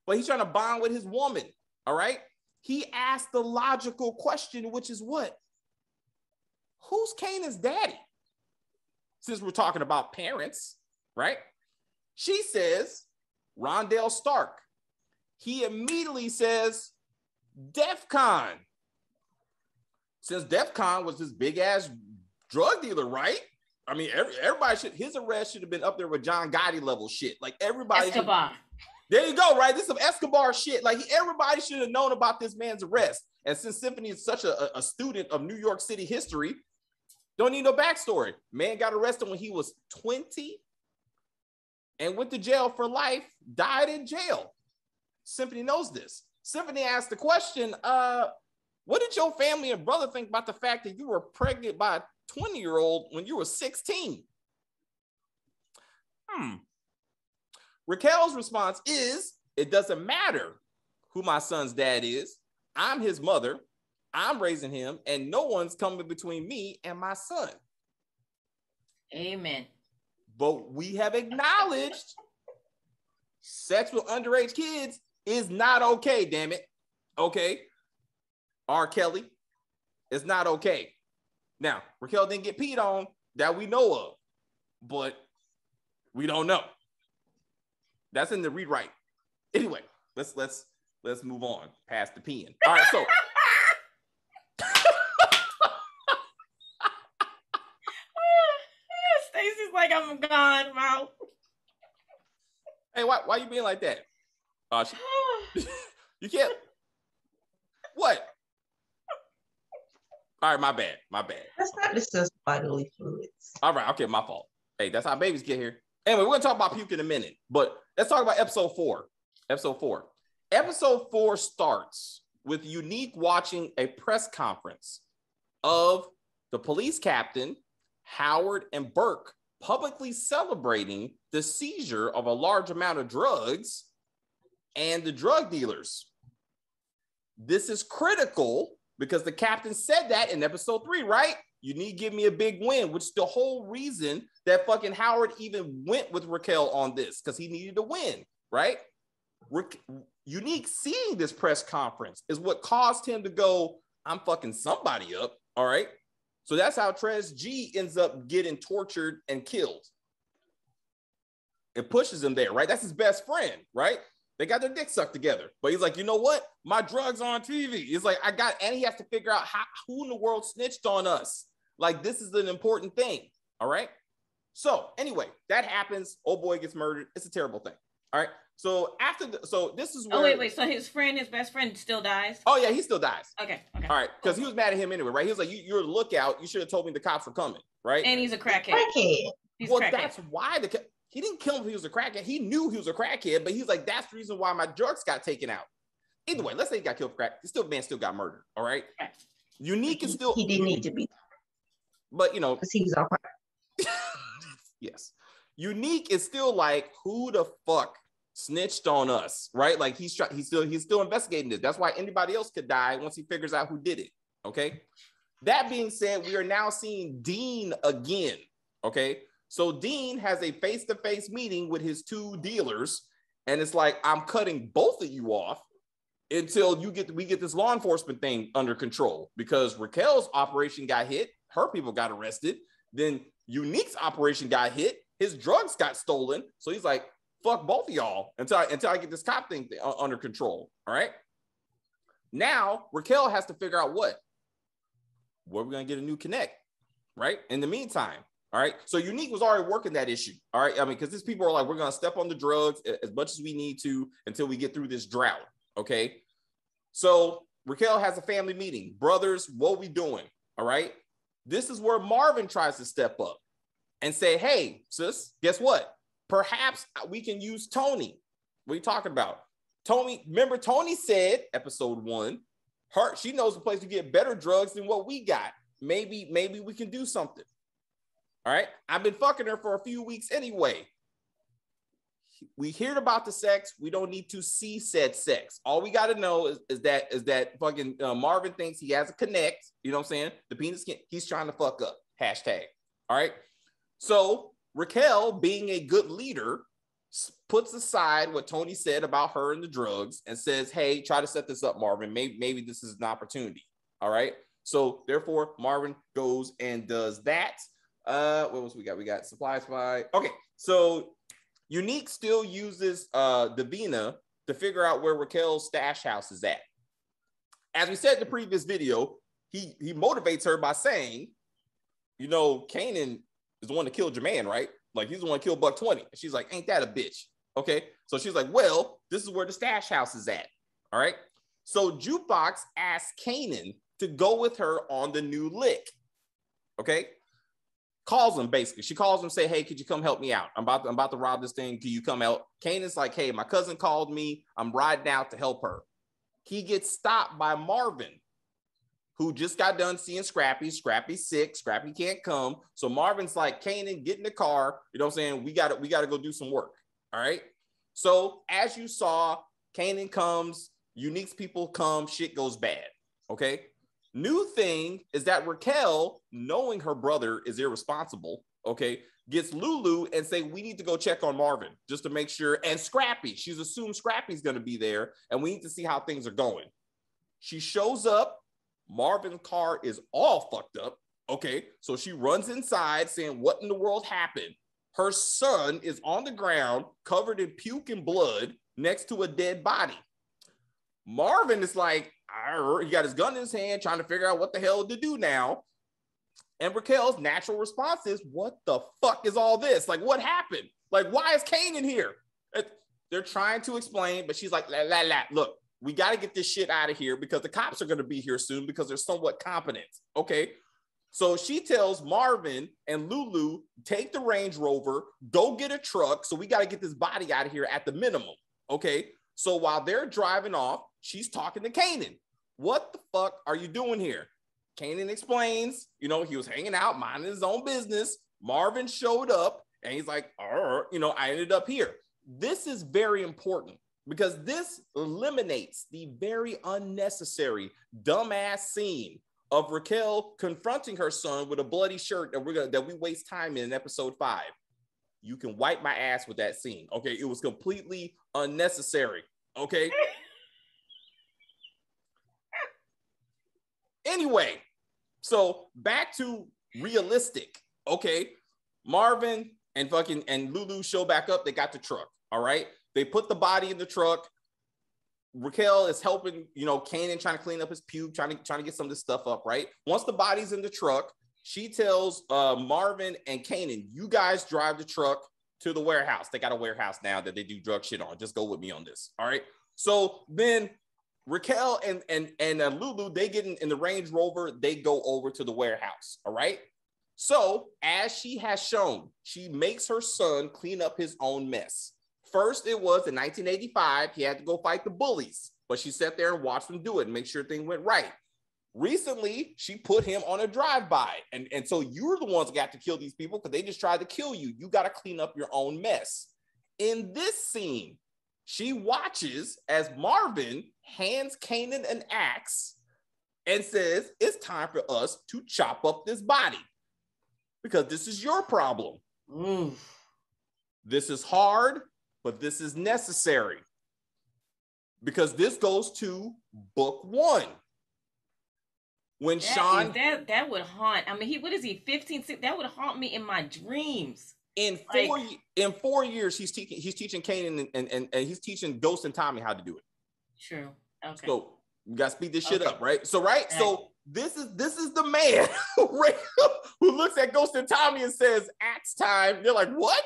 Speaker 1: But he's trying to bond with his woman. All right. He asked the logical question, which is what? Who's Kanan's daddy? Since we're talking about parents, right? She says, Rondell Stark. He immediately says, DEFCON. Since DEFCON was this big ass drug dealer, right? I mean, his arrest should have been up there with John Gotti level shit. Like everybody.
Speaker 2: Escobar.
Speaker 1: There you go, right? This is some Escobar shit. Like everybody should have known about this man's arrest. And since Symphony is such a student of New York City history, don't need no backstory. Man got arrested when he was 20 and went to jail for life, died in jail. Symphony knows this. Symphony asked the question, what did your family and brother think about the fact that you were pregnant by a 20-year-old when you were 16? Raquel's response is, it doesn't matter who my son's dad is. I'm his mother. I'm raising him, and no one's coming between me and my son.
Speaker 2: Amen.
Speaker 1: But we have acknowledged sex with underage kids is not okay, damn it. Okay. R. Kelly, it's not okay. Now, Raquel didn't get peed on that we know of, but we don't know. That's in the rewrite. Anyway, let's move on past the peeing. All right, so
Speaker 2: Stacy's like, I'm gone, I'm out.
Speaker 1: Hey, why you being like that? You can't. What? All right, my bad.
Speaker 3: Let's not discuss bodily fluids.
Speaker 1: All right, okay, my fault. Hey, that's how babies get here. Anyway, we're gonna talk about puke in a minute, but let's talk about episode 4. Episode 4 starts with Unique watching a press conference of the police captain, Howard, and Burke publicly celebrating the seizure of a large amount of drugs and the drug dealers. This is critical because the captain said that in episode 3, right? You need to give me a big win, which is the whole reason that fucking Howard even went with Raquel on this, because he needed to win, right? Unique seeing this press conference is what caused him to go, I'm fucking somebody up, all right? So that's how Trez G ends up getting tortured and killed. It pushes him there, right? That's his best friend, right? They got their dick sucked together. But he's like, you know what? My drugs are on TV. He's like, and he has to figure out who in the world snitched on us. Like, this is an important thing, all right? So anyway, that happens. Old boy gets murdered. It's a terrible thing, all right? So so this is where...
Speaker 2: Oh, wait. So his best friend still dies?
Speaker 1: Oh, yeah, he still dies.
Speaker 2: Okay.
Speaker 1: All right, because he was mad at him anyway, right? He was like, you're a lookout. You should have told me the cops were coming, right?
Speaker 2: And he's a crackhead.
Speaker 1: That's why he didn't kill him because he was a crackhead. He knew he was a crackhead, but he's like, that's the reason why my drugs got taken out. Either way, let's say he got killed for crack. Man still got murdered, all right? Unique is still...
Speaker 3: He didn't need to be.
Speaker 1: But, you know...
Speaker 3: Because he was all right.
Speaker 1: Yes. Unique is still like, who the fuck snitched on us, right? Like, he's still investigating this. That's why anybody else could die once he figures out who did it, okay? That being said, we are now seeing Dean again, okay? So Dean has a face-to-face meeting with his two dealers, and it's like, I'm cutting both of you off until we get this law enforcement thing under control, because Raquel's operation got hit, her people got arrested, then Unique's operation got hit, his drugs got stolen, so he's like, fuck both of y'all until I get this cop thing under control, all right? Now, Raquel has to figure out where we're going to get a new connect, right? In the meantime, all right? So Unique was already working that issue, all right? I mean, because these people are like, we're going to step on the drugs as much as we need to until we get through this drought, okay? So Raquel has a family meeting. Brothers, what are we doing, all right? This is where Marvin tries to step up and say, hey, sis, guess what? Perhaps we can use Tony. What are you talking about? Tony, remember Tony said, episode 1, she knows a place to get better drugs than what we got. Maybe we can do something. All right. I've been fucking her for a few weeks anyway. We heard about the sex. We don't need to see said sex. All we got to know is that fucking Marvin thinks he has a connect. You know what I'm saying? The penis he's trying to fuck up. Hashtag. All right. So Raquel, being a good leader, puts aside what Tony said about her and the drugs and says, hey, try to set this up, Marvin. Maybe this is an opportunity. All right. So therefore, Marvin goes and does that. What else we got? We got supply. Okay. So Unique still uses Davina to figure out where Raquel's stash house is at. As we said in the previous video, he motivates her by saying, you know, Kanan is the one that killed your man, right? Like, he's the one that killed Buck 20. And she's like, ain't that a bitch? Okay. So she's like, well, this is where the stash house is at. All right. So Jukebox asks Kanan to go with her on the new lick. Okay. Calls him basically. She calls him, say, hey, could you come help me out? I'm about to rob this thing. Can you come out? Kanan's like, hey, my cousin called me. I'm riding out to help her. He gets stopped by Marvin, who just got done seeing Scrappy. Scrappy's sick. Scrappy can't come. So Marvin's like, Kanan, get in the car. You know what I'm saying? We got to go do some work. All right. So as you saw, Kanan comes, Unique's people come, shit goes bad. Okay. New thing is that Raquel, knowing her brother is irresponsible, okay, gets Lulu and say, we need to go check on Marvin just to make sure. And Scrappy, she's assumed Scrappy's going to be there and we need to see how things are going. She shows up. Marvin's car is all fucked up. Okay. So she runs inside saying, what in the world happened? Her son is on the ground covered in puke and blood next to a dead body. Marvin is like, he got his gun in his hand trying to figure out what the hell to do now. And Raquel's natural response is, what the fuck is all this? Like, what happened? Like, why is Kanan here? They're trying to explain, but she's like, look, we got to get this shit out of here because the cops are going to be here soon because they're somewhat competent. Okay. So she tells Marvin and Lulu, take the Range Rover, go get a truck. So we got to get this body out of here at the minimum. Okay. So while they're driving off, she's talking to Kanan. What the fuck are you doing here? Kanan explains, you know, he was hanging out, minding his own business. Marvin showed up and he's like, you know, I ended up here. This is very important because this eliminates the very unnecessary, dumbass scene of Raquel confronting her son with a bloody shirt that we waste time in episode 5. You can wipe my ass with that scene. Okay, it was completely unnecessary. Okay. Anyway, so back to realistic. Okay, Marvin and Lulu show back up. They got the truck. All right, they put the body in the truck. Raquel is helping, Kanan trying to clean up his puke, trying to get some of this stuff up. Right. Once the body's in the truck, she tells Marvin and Kanan, "You guys drive the truck to the warehouse. They got a warehouse now that they do drug shit on. Just go with me on this." All right. So then Raquel and Lulu, they get in the Range Rover. They go over to the warehouse. All right. So as she has shown, she makes her son clean up his own mess. First, it was in 1985. He had to go fight the bullies, but she sat there and watched him do it and make sure things went right. Recently, she put him on a drive-by. And so you're the ones that got to kill these people because they just tried to kill you. You got to clean up your own mess. In this scene, she watches as Marvin hands Kanan an axe and says, "It's time for us to chop up this body because this is your problem. This is hard, but this is necessary because this goes to book 1. When Sean,
Speaker 2: that would haunt. I mean, what is he? 15, 16? That would haunt me in my dreams.
Speaker 1: In 4 years, he's teaching Kanan and he's teaching Ghost and Tommy how to do it.
Speaker 2: True. Okay.
Speaker 1: So we gotta speed this shit up, right? So so this is the man who looks at Ghost and Tommy and says, "Axe time." They're like, "What?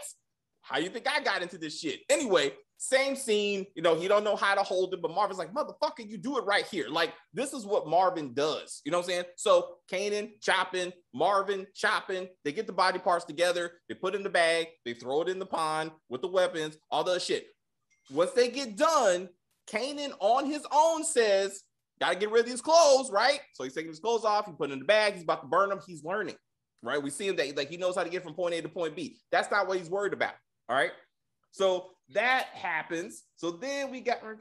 Speaker 1: How you think I got into this shit?" Anyway, same scene, he don't know how to hold it, but Marvin's like, "Motherfucker, you do it right here." Like, this is what Marvin does. You know what I'm saying? So Kanan chopping, Marvin chopping, they get the body parts together, they put it in the bag, they throw it in the pond with the weapons, all the shit. Once they get done, Kanan on his own says, "Gotta get rid of these clothes," right? So he's taking his clothes off, he put it in the bag, he's about to burn them, he's learning, right? We see him that like he knows how to get from point A to point B. That's not what he's worried about. All right. So that happens. So then we got, all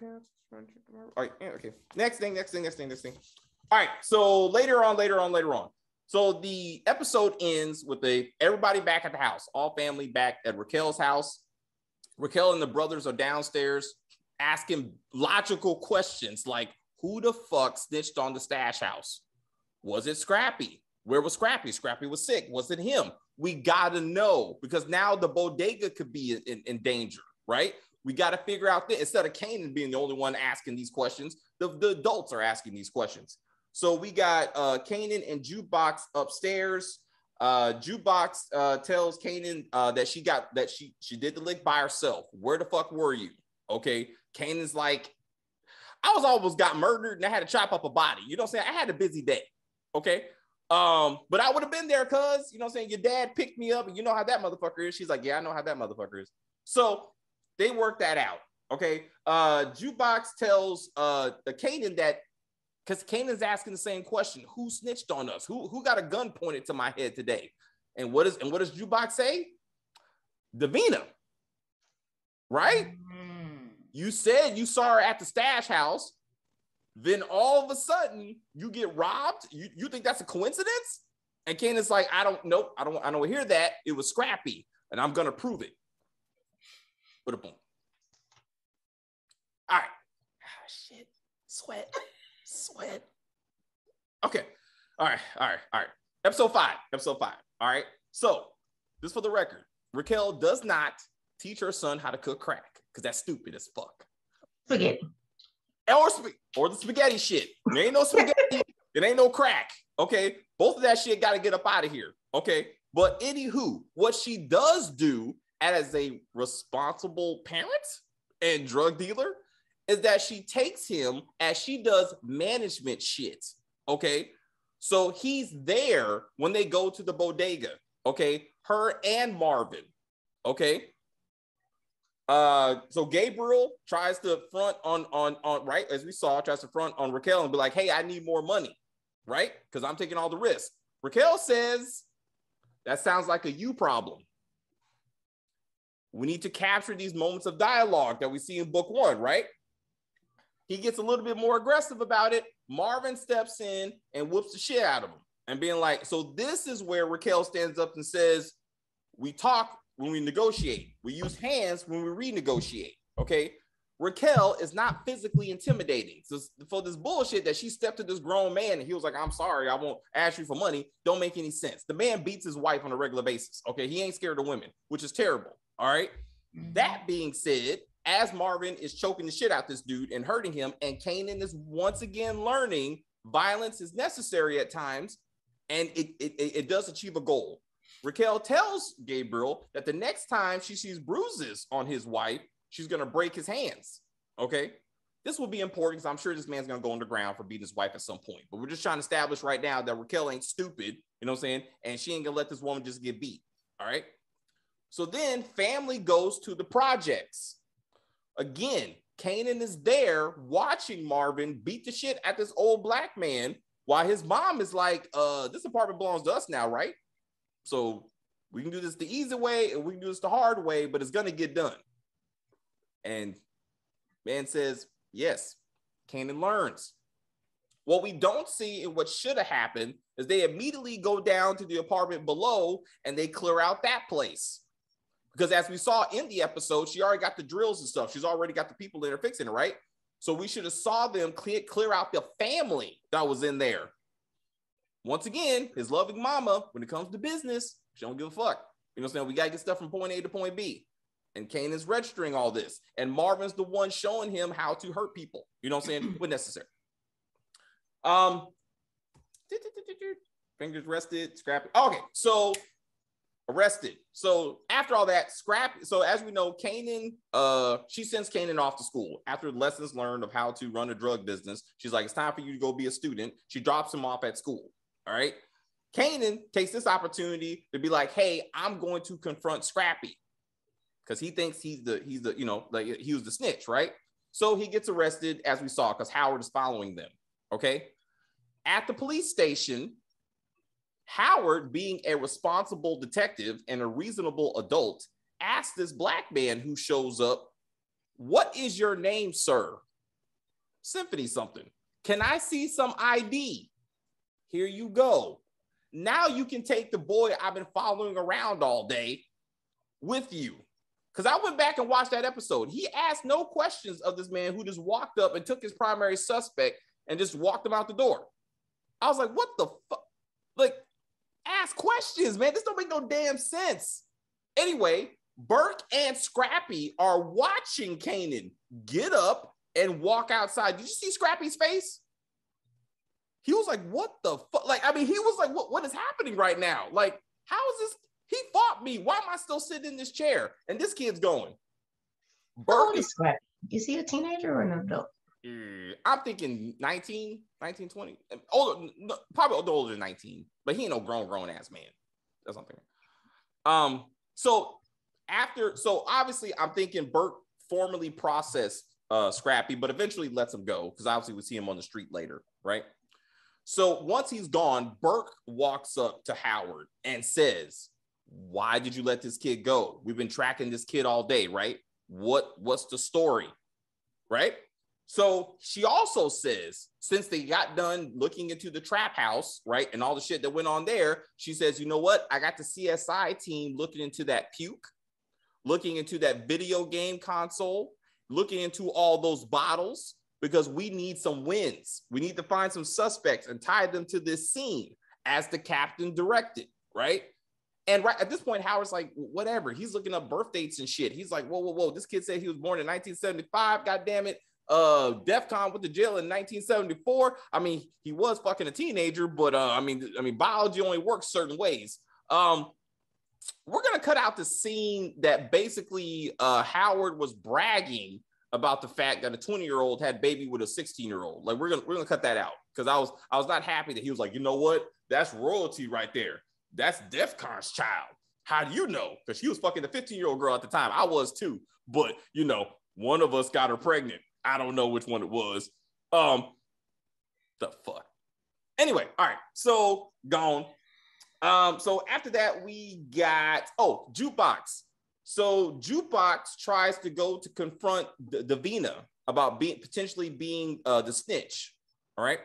Speaker 1: right, okay. Next thing. All right. So later on. So the episode ends with everybody back at the house, all family back at Raquel's house. Raquel and the brothers are downstairs asking logical questions like, who the fuck snitched on the stash house? Was it Scrappy? Where was Scrappy? Scrappy was sick. Was it him? We got to know because now the bodega could be in danger, right? We got to figure out this. Instead of Kanan being the only one asking these questions, the adults are asking these questions. So we got Kanan and Jukebox upstairs. Jukebox tells Kanan that she did the lick by herself. Where the fuck were you? Okay. Kanan's like, I was almost got murdered and I had to chop up a body. You know what I'm saying? I had a busy day. Okay. But I would have been there because, you know what I'm saying, your dad picked me up and you know how that motherfucker is. She's like, yeah, I know how that motherfucker is. So they work that out. Okay. Jukebox tells Kanan that, because Kanan's asking the same question, who snitched on us? Who got a gun pointed to my head today? And what does Jukebox say? Davina. Right? You said you saw her at the stash house. Then all of a sudden you get robbed. You think that's a coincidence? And Kanan's like, I don't hear that. It was Scrappy, and I'm gonna prove it. Put a boom. All right. Ah, shit. Sweat. Okay. All right. Episode 5. All right. So this for the record. Raquel does not teach her son how to cook crack because that's stupid as fuck.
Speaker 3: Spaghetti.
Speaker 1: Or the spaghetti shit. There ain't no spaghetti. It ain't no crack. Okay. Both of that shit got to get up out of here. Okay. But anywho, what she does do as a responsible parent and drug dealer is that she takes him as she does management shit. Okay. So he's there when they go to the bodega. Okay. Her and Marvin. Okay. So Gabriel tries to front on right, as we saw, tries to front on Raquel and be like, hey, I need more money, right? Because I'm taking all the risk. Raquel says, that sounds like a you problem. We need to capture these moments of dialogue that we see in book 1, right? He gets a little bit more aggressive about it. Marvin steps in and whoops the shit out of him and being like, so this is where Raquel stands up and says, we talk when we negotiate. We use hands when we renegotiate. Okay. Raquel is not physically intimidating. So for this bullshit that she stepped to this grown man and he was like, I'm sorry, I won't ask you for money, don't make any sense. The man beats his wife on a regular basis. Okay. He ain't scared of women, which is terrible. All right. Mm-hmm. That being said, as Marvin is choking the shit out this dude and hurting him, and Kanan is once again learning violence is necessary at times, and it does achieve a goal. Raquel tells Gabriel that the next time she sees bruises on his wife, she's going to break his hands. Okay. This will be important because I'm sure this man's going to go underground for beating his wife at some point. But we're just trying to establish right now that Raquel ain't stupid, you know what I'm saying? And she ain't going to let this woman just get beat. All right. So then family goes to the projects. Again, Kanan is there watching Marvin beat the shit at this old black man while his mom is like, this apartment belongs to us now, right? So we can do this the easy way and we can do this the hard way, but it's going to get done. And man says, yes, Kanan learns. What we don't see and what should have happened is they immediately go down to the apartment below and they clear out that place. Because as we saw in the episode, she already got the drills and stuff. She's already got the people that are fixing it, right? So we should have saw them clear out the family that was in there. Once again, his loving mama, when it comes to business, she don't give a fuck. You know what I'm saying? We got to get stuff from point A to point B. And Kanan's registering all this. And Marvin's the one showing him how to hurt people. You know what I'm saying? When necessary. Fingers rested, scrappy. Okay, so arrested. So after all that, Scrappy. So as we know, Kanan, she sends Kanan off to school after lessons learned of how to run a drug business. She's like, it's time for you to go be a student. She drops him off at school. All right. Kanan takes this opportunity to be like, hey, I'm going to confront Scrappy because he thinks he's the, you know, like he was the snitch, right? So he gets arrested, as we saw, because Howard is following them. Okay. At the police station, Howard, being a responsible detective and a reasonable adult, asks this black man who shows up, what is your name, sir? Symphony something. Can I see some ID? Here you go. Now you can take the boy I've been following around all day with you. Because I went back and watched that episode. He asked no questions of this man who just walked up and took his primary suspect and just walked him out the door. I was like, what the fuck? Like, ask questions, man. This don't make no damn sense. Anyway, Burke and Scrappy are watching Kanan get up and walk outside. Did you see Scrappy's face? He was like, what the fuck? Like, I mean, he was like, what is happening right now? Like, how is this? He fought me. Why am I still sitting in this chair? And this kid's going.
Speaker 3: How old is Scrappy? Is he a teenager or an adult?
Speaker 1: I'm thinking 19, 20. Older, probably older than 19, but he ain't no grown ass man. That's what I'm thinking. So obviously I'm thinking Burke formally processed Scrappy, but eventually lets him go because obviously we see him on the street later, right? So once he's gone, Burke walks up to Howard and says, why did you let this kid go? We've been tracking this kid all day, right? What's the story, right? So she also says, since they got done looking into the trap house, right, and all the shit that went on there, she says, you know what? I got the CSI team looking into that puke, looking into that video game console, looking into all those bottles, because we need some wins. We need to find some suspects and tie them to this scene as the captain directed, right? And right at this point, Howard's like, whatever. He's looking up birth dates and shit. He's like, whoa. This kid said he was born in 1975. God damn it. DEF CON went to jail in 1974. I mean, he was fucking a teenager, but I mean, biology only works certain ways. We're gonna cut out the scene that basically Howard was bragging about the fact that a 20-year-old had baby with a 16-year-old. Like we're gonna cut that out because I was not happy that he was like, you know what? That's royalty right there. That's DEF CON's child. How do you know? Because she was fucking a 15-year-old girl at the time. I was too, but you know, one of us got her pregnant. I don't know which one it was. The fuck. Anyway, all right. So gone. So after that, we got Jukebox. So Jukebox tries to go to confront Davina about potentially being the snitch. All right.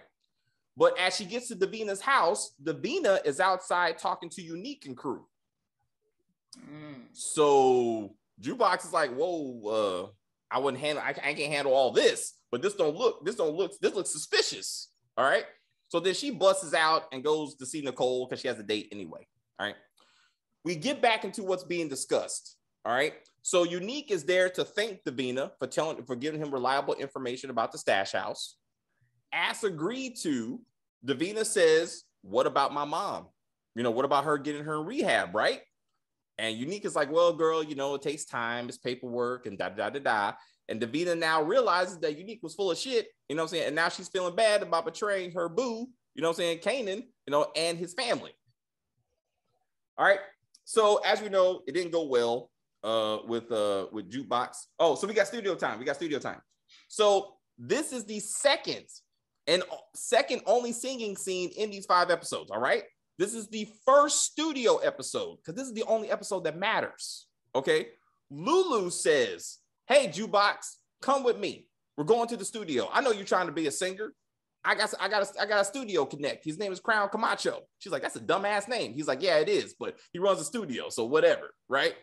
Speaker 1: But as she gets to Davina's house, Davina is outside talking to Unique and crew. So Jukebox is like, whoa, I can't handle all this, but this looks suspicious. All right. So then she busts out and goes to see Nicole because she has a date anyway. All right. We get back into what's being discussed. All right. So Unique is there to thank Davina for giving him reliable information about the stash house. As agreed to, Davina says, what about my mom? What about her getting her in rehab, right? And Unique is like, well, girl, it takes time. It's paperwork and da-da-da-da. And Davina now realizes that Unique was full of shit, and now she's feeling bad about betraying her boo, Kanan, and his family. All right. So as we know, it didn't go well with Jukebox. Oh, so we got studio time. So this is the second only singing scene in these 5 episodes. All right. This is the first studio episode because this is the only episode that matters. Okay. Lulu says, hey, Jukebox, come with me. We're going to the studio. I know you're trying to be a singer. I got a studio connect. His name is Crown Camacho. She's like, that's a dumbass name. He's like, yeah, it is, but he runs a studio, so whatever, right?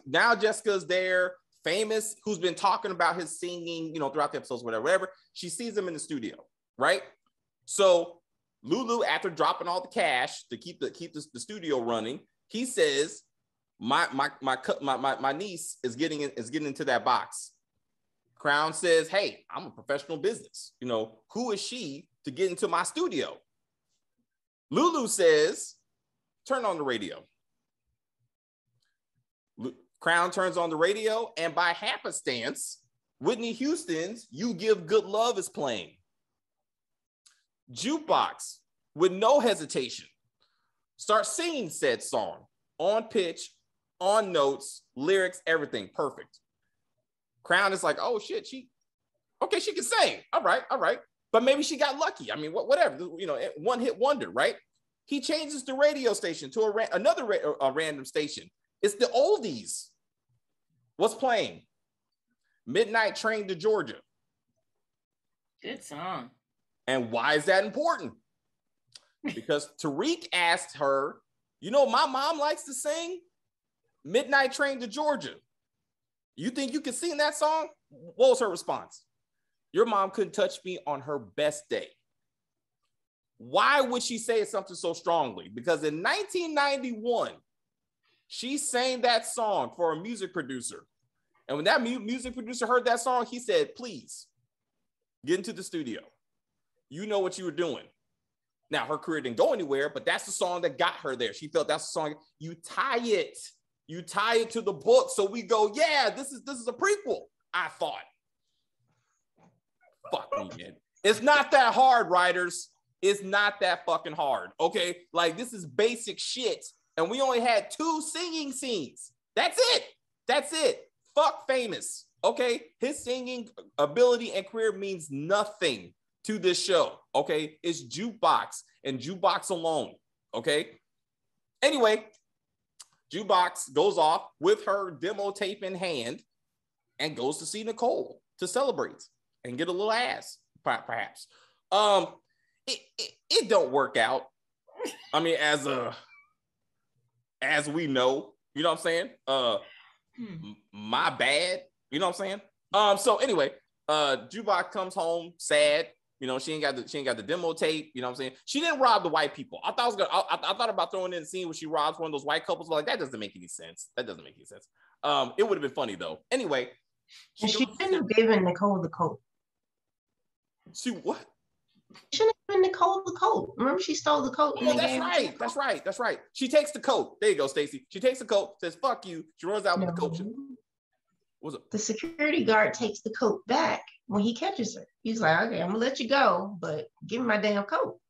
Speaker 1: Now Jessica's there, famous, who's been talking about his singing, throughout the episodes, whatever. She sees him in the studio, right? So Lulu, after dropping all the cash to keep the studio running, he says, my niece is getting into that box. Crown says, hey, I'm a professional business. Who is she to get into my studio? Lulu says, turn on the radio. Crown turns on the radio, and by happenstance, Whitney Houston's You Give Good Love is playing. Jukebox, with no hesitation, starts singing said song on pitch, on notes, lyrics, everything perfect. Crown is like, oh shit, she can sing. All right. But maybe she got lucky. I mean, whatever, one hit wonder, right? He changes the radio station to a random station. It's the oldies. What's playing? Midnight Train to Georgia.
Speaker 2: Good song.
Speaker 1: And why is that important? Because Tariq asked her, my mom likes to sing Midnight Train to Georgia. You think you can sing that song? What was her response? Your mom couldn't touch me on her best day. Why would she say something so strongly? Because in 1991, she sang that song for a music producer. And when that music producer heard that song, he said, please, get into the studio. You know what you were doing. Now, her career didn't go anywhere, but that's the song that got her there. She felt that's the song. You tie it to the book. So we go, yeah, this is a prequel. I thought. Fuck me, man. It's not that hard, writers. It's not that fucking hard. Okay. Like, this is basic shit. And we only had 2 singing scenes. That's it. Fuck Famous. Okay. His singing ability and career means nothing to this show. Okay. It's Jukebox and Jukebox alone. Okay. Anyway, Jukebox goes off with her demo tape in hand and goes to see Nicole to celebrate and get a little ass, perhaps. It don't work out. I mean, as we know, you know what I'm saying? My bad, you know what I'm saying? So anyway, Jukebox comes home sad. She ain't got the demo tape. You know what I'm saying? She didn't rob the white people. I thought about throwing in a scene where she robs one of those white couples, but like that doesn't make any sense. It would have been funny though. Anyway,
Speaker 3: she shouldn't have given Nicole the coat.
Speaker 1: She what?
Speaker 3: She shouldn't have given Nicole the coat. Remember, she stole the coat.
Speaker 1: Oh, that's right. She takes the coat. There you go, Stacey. She takes the coat, says "fuck you." She runs out with the coat. What's up?
Speaker 3: The security guard takes the coat back when he catches her. He's like, okay, I'm gonna let you go, but give me my damn coat.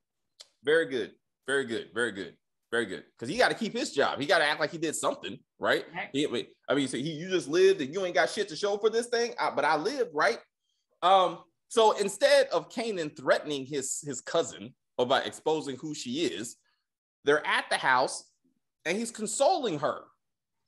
Speaker 1: Very good. Because he got to keep his job. He got to act like he did something, right? So you just lived and you ain't got shit to show for this thing, but I lived, right? So instead of Kanan threatening his cousin about exposing who she is, they're at the house and he's consoling her.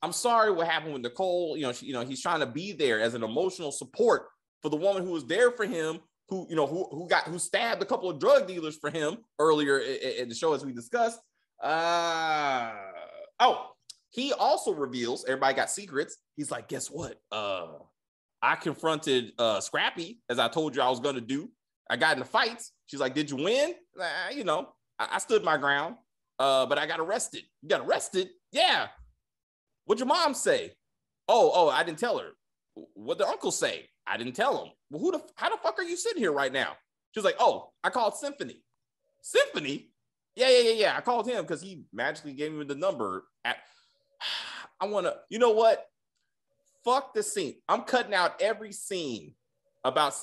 Speaker 1: I'm sorry what happened with Nicole. He's trying to be there as an emotional support for the woman who was there for him, who stabbed a couple of drug dealers for him earlier in the show, as we discussed. He also reveals, everybody got secrets. He's like, guess what? I confronted Scrappy, as I told you I was going to do. I got in the fights. She's like, did you win? I stood my ground, but I got arrested. You got arrested? Yeah. What'd your mom say? Oh, I didn't tell her. What'd the uncle say? I didn't tell him. Well, how the fuck are you sitting here right now? She's like, oh, I called Symphony. Symphony? Yeah. I called him because he magically gave me the number. You know what? Fuck the scene. I'm cutting out every scene about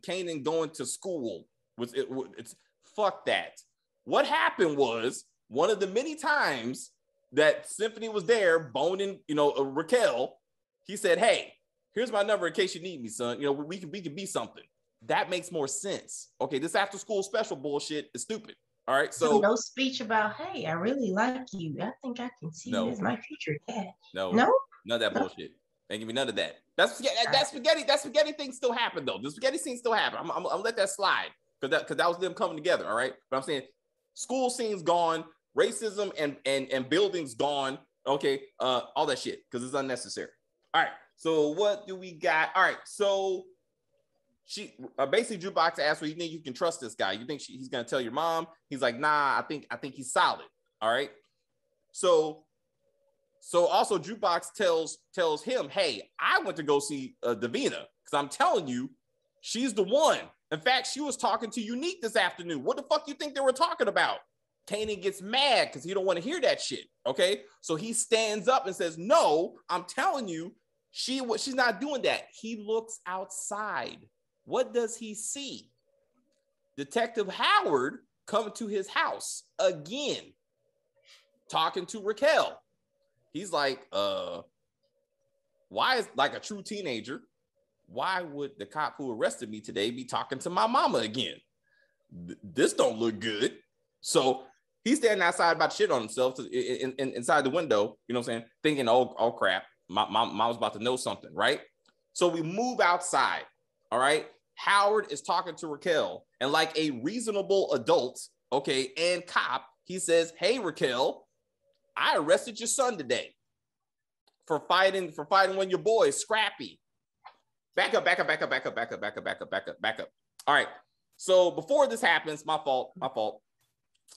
Speaker 1: Kanan going to school. Fuck that. What happened was, one of the many times that Symphony was there boning, Raquel, he said, hey, here's my number in case you need me, son. We can be something. That makes more sense. Okay, this after school special bullshit is stupid. All right, so
Speaker 3: no speech about, hey, I really like you. I think I can see you as my future dad.
Speaker 1: No, none of that bullshit. Ain't give me none of that. That spaghetti thing still happened though. The spaghetti scene still happened. I'm gonna let that slide because that was them coming together. All right, but I'm saying school scene's gone, racism and buildings gone. Okay, all that shit because it's unnecessary. All right, so what do we got? All right, so she basically Jukebox asked, well, you think you can trust this guy? You think he's gonna tell your mom? He's like, nah, I think he's solid. All right, so also Jukebox tells him, hey, I went to go see Davina because I'm telling you, she's the one. In fact, she was talking to Unique this afternoon. What the fuck you think they were talking about? Kanan gets mad because he don't want to hear that shit. Okay, so he stands up and says, no, I'm telling you, she's not doing that. He looks outside. What does he see? Detective Howard coming to his house again, talking to Raquel. He's like, why is, like a true teenager, why would the cop who arrested me today be talking to my mama again? This don't look good. So he's standing outside about shit on himself inside the window, you know what I'm saying? Thinking, oh crap, my mom's about to know something, right? So we move outside, all right? Howard is talking to Raquel, and like a reasonable adult, okay, and cop, he says, hey, Raquel, I arrested your son today for fighting one of your boys, Scrappy. Back up. All right. So before this happens, my fault.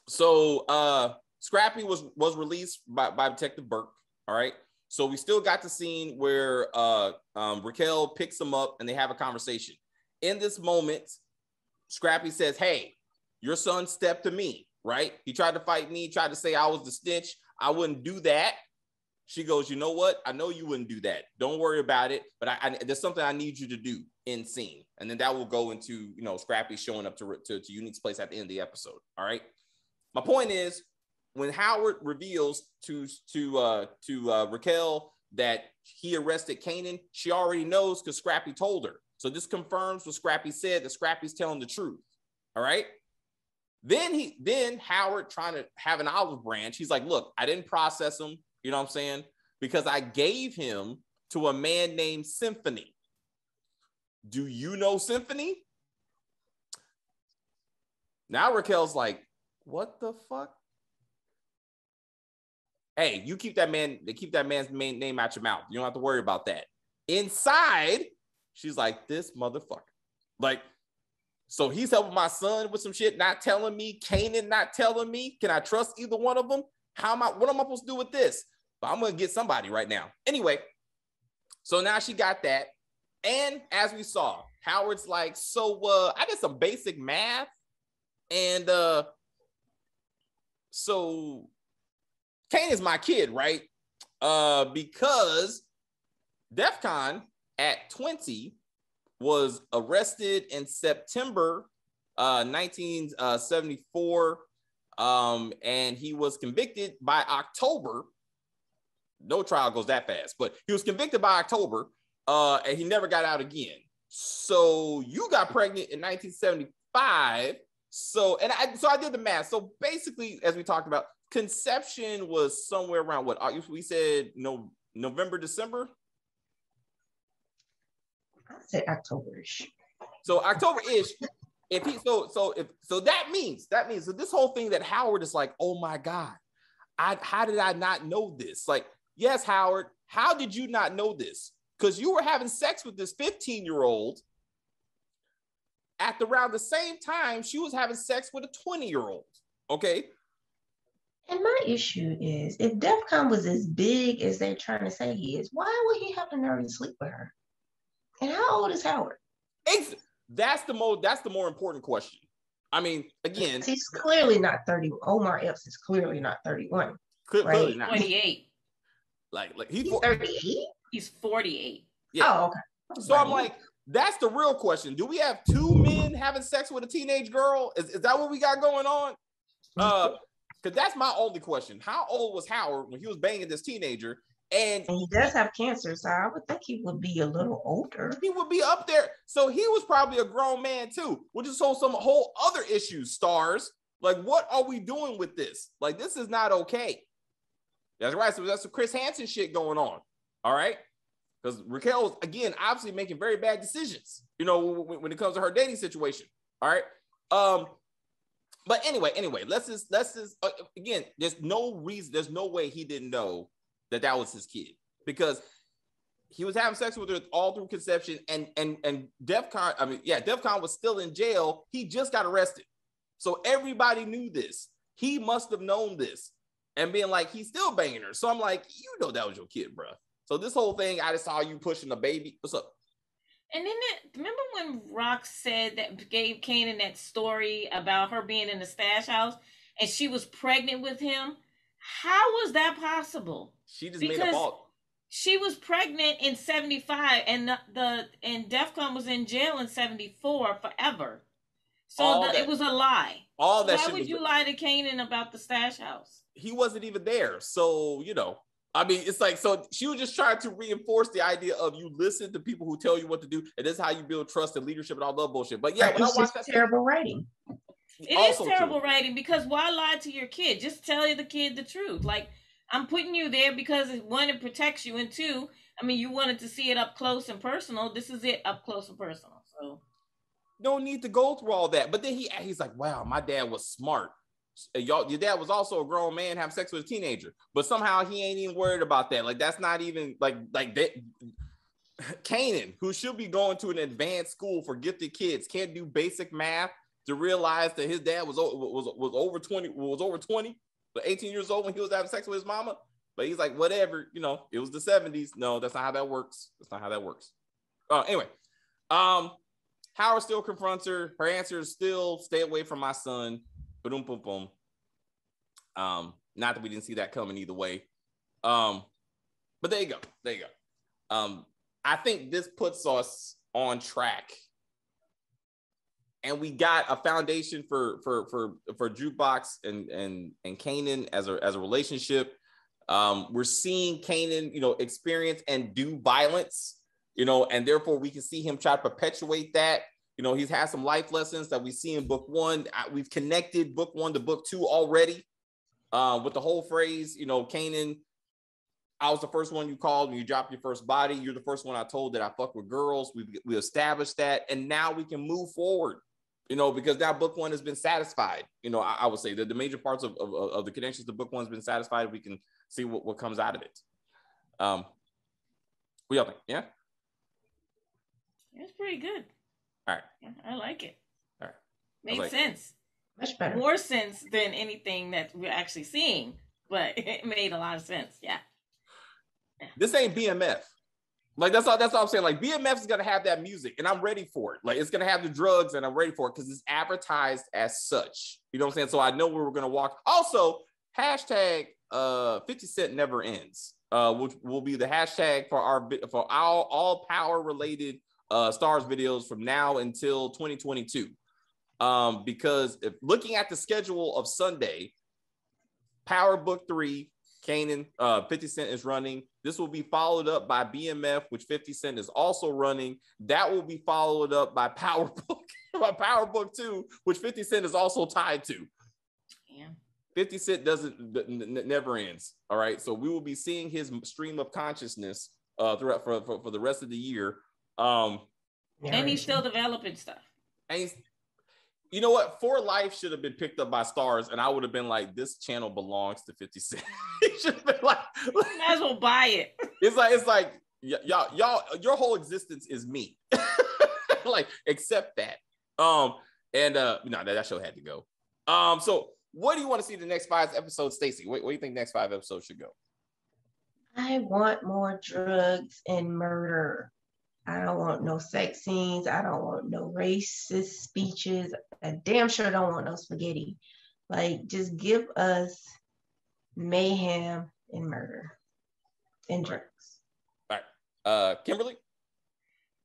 Speaker 1: So Scrappy was released by Detective Burke. All right. So we still got the scene where Raquel picks him up and they have a conversation. In this moment, Scrappy says, hey, your son stepped to me, right? He tried to fight me, tried to say I was the snitch. I wouldn't do that. She goes, you know what? I know you wouldn't do that. Don't worry about it. But there's something I need you to do in scene. And then that will go into, Scrappy showing up to Unique's place at the end of the episode. All right. My point is, when Howard reveals to Raquel that he arrested Kanan, she already knows because Scrappy told her. So this confirms what Scrappy said, that Scrappy's telling the truth. All right. Then Howard, trying to have an olive branch, he's like, look, I didn't process him, you know what I'm saying? Because I gave him to a man named Symphony. Do you know Symphony? Now Raquel's like, what the fuck? Hey, you keep that man's name out your mouth. You don't have to worry about that. Inside, she's like, this motherfucker. Like, so he's helping my son with some shit, not telling me, Kanan not telling me. Can I trust either one of them? What am I supposed to do with this? But I'm going to get somebody right now. Anyway, so now she got that. And as we saw, Howard's like, so I did some basic math. And so Kanan's my kid, right? Because DEFCON at 20 was arrested in September 1974, and he was convicted by October. No trial goes that fast, but he was convicted by October, and he never got out again. So you got pregnant in 1975. So I did the math. So basically, as we talked about, conception was somewhere around what we said, November, December.
Speaker 3: I said October-ish.
Speaker 1: So October-ish. If he so that means so this whole thing that Howard is like, oh my God, how did I not know this? Like, yes, Howard, how did you not know this? Because you were having sex with this 15-year-old at around the same time she was having sex with a 20-year-old. Okay.
Speaker 3: And my issue is, if DEFCON was as big as they're trying to say he is, why would he have the nerve to sleep with her? And how old is Howard?
Speaker 1: That's the more important question. I mean, again,
Speaker 3: he's clearly not 30. Omar Epps is clearly not 31.
Speaker 2: Clearly not. 28.
Speaker 1: Like
Speaker 3: he's 38?
Speaker 2: He's 48.
Speaker 1: Yeah.
Speaker 3: Oh, okay.
Speaker 1: So I'm like, that's the real question. Do we have two men having sex with a teenage girl? Is that what we got going on? Because that's my only question. How old was Howard when he was banging this teenager? And
Speaker 3: he does have cancer, so I would think he would be a little older.
Speaker 1: He would be up there. So he was probably a grown man too, which is some whole other issues, STARZ. Like, what are we doing with this? Like, this is not okay. That's right. So that's some Chris Hansen shit going on. All right. Because Raquel's, again, obviously making very bad decisions, you know, when it comes to her dating situation. All right. But anyway, let's just again, there's no way he didn't know that was his kid, because he was having sex with her all through conception, and DEFCON was still in jail. He just got arrested. So everybody knew this. He must have known this and being like, he's still banging her. So I'm like, you know, that was your kid, bro. So this whole thing, I just saw you pushing a baby. What's up?
Speaker 2: And then remember when Rock gave Kanan that story about her being in the stash house and she was pregnant with him? How was that possible?
Speaker 1: She just made up all.
Speaker 2: She was pregnant in 75 and DEFCON was in jail in 74 forever. So it was a lie.
Speaker 1: All that.
Speaker 2: Why would you lie to Kanan about the stash house?
Speaker 1: He wasn't even there. So, you know, I mean, it's like, so she was just trying to reinforce the idea of you listen to people who tell you what to do, and this is how you build trust and leadership and all that bullshit. But yeah, when I watched that,
Speaker 3: terrible writing.
Speaker 2: It is terrible writing, because why lie to your kid? Just tell the kid the truth. Like, I'm putting you there because one, it protects you, and two, I mean, you wanted to see it up close and personal. This is it up close and personal. So
Speaker 1: no need to go through all that. But then he's like, wow, my dad was smart. Your dad was also a grown man having sex with a teenager, but somehow he ain't even worried about that. Like, that's not even like that. Kanan, who should be going to an advanced school for gifted kids, can't do basic math to realize that his dad was over 20, but 18 years old when he was having sex with his mama. But he's like, whatever, you know, it was the 70s. No, that's not how that works. That's not how that works. Anyway, Howard still confronts her. Her answer is still, stay away from my son. Boom, boom, boom. Not that we didn't see that coming either way. But there you go. I think this puts us on track, and we got a foundation for Jukebox and Kanan as a relationship. We're seeing Kanan, you know, experience and do violence, you know, and therefore we can see him try to perpetuate that. You know, he's had some life lessons that we see in book one. We've connected book one to book two already with the whole phrase, you know, Kanan, I was the first one you called when you dropped your first body. You're the first one I told that I fuck with girls. We established that. And now we can move forward, you know, because now book one has been satisfied. You know, I would say that the major parts of the connections to book one has been satisfied. We can see what comes out of it. What y'all think? Yeah?
Speaker 2: It's pretty good.
Speaker 1: All right.
Speaker 2: Yeah, I like it.
Speaker 1: All right.
Speaker 2: Made sense.
Speaker 3: Much better.
Speaker 2: More sense than anything that we're actually seeing, but it made a lot of sense. Yeah.
Speaker 1: This ain't BMF. Like, that's all I'm saying. Like, BMF is gonna have that music, and I'm ready for it. Like, it's gonna have the drugs, and I'm ready for it because it's advertised as such. You know what I'm saying? So I know where we're gonna walk. Also, hashtag 50 Cent never ends, which will be the hashtag for our all power related STARZ videos from now until 2022. Because if looking at the schedule of Sunday, Power Book 3, Kanan, 50 Cent is running. This will be followed up by BMF, which 50 Cent is also running. That will be followed up by Power Book 2, which 50 Cent is also tied to.
Speaker 2: Yeah.
Speaker 1: 50 Cent never ends. All right. So we will be seeing his stream of consciousness throughout for the rest of the year.
Speaker 2: And he's still developing stuff.
Speaker 1: And he's, you know what? For Life should have been picked up by STARZ, and I would have been like, this channel belongs to 50 Cent. It should have been like,
Speaker 2: might as well buy it.
Speaker 1: It's like y'all, your whole existence is me. Like, accept that. That show had to go. So what do you want to see in the next 5 episodes, Stacey? What do you think the next 5 episodes should go?
Speaker 3: I want more drugs and murder. I don't want no sex scenes. I don't want no racist speeches. I damn sure don't want no spaghetti. Like, just give us mayhem and murder and drugs.
Speaker 1: All right. Kimberly?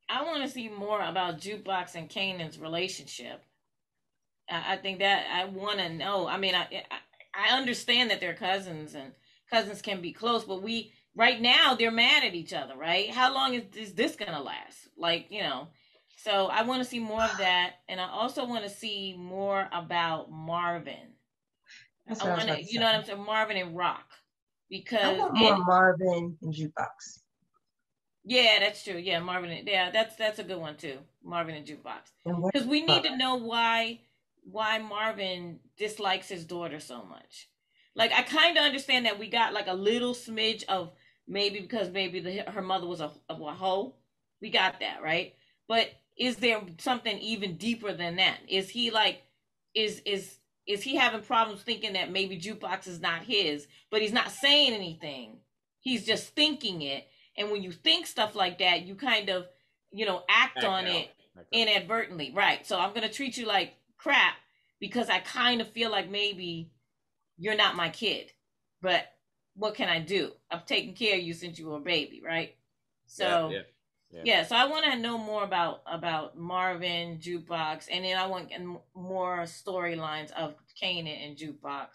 Speaker 2: I want to see more about Jukebox and Kanan's relationship. I think that I want to know. I mean, I understand that they're cousins and cousins can be close, but right now they're mad at each other, right? How long is this gonna last? Like, so I want to see more of that, and I also want to see more about Marvin. I want to, you know what I'm saying, Marvin and Rock, because
Speaker 3: I want more Marvin and Jukebox.
Speaker 2: Yeah, that's true. Yeah, Marvin. Yeah, that's a good one too. Marvin and Jukebox, because we need to know why Marvin dislikes his daughter so much. Like, I kind of understand that we got like a little smidge of maybe because her mother was a hoe. We got that, right? But is there something even deeper than that? Is he like, is he having problems thinking that maybe Jukebox is not his, but he's not saying anything. He's just thinking it. And when you think stuff like that, you kind of, act on it inadvertently. Right. So I'm going to treat you like crap because I kind of feel like maybe you're not my kid. But what can I do? I've taken care of you since you were a baby, right? So, yeah. So I want to know more about Marvin, Jukebox, and then I want more storylines of Kanan and Jukebox.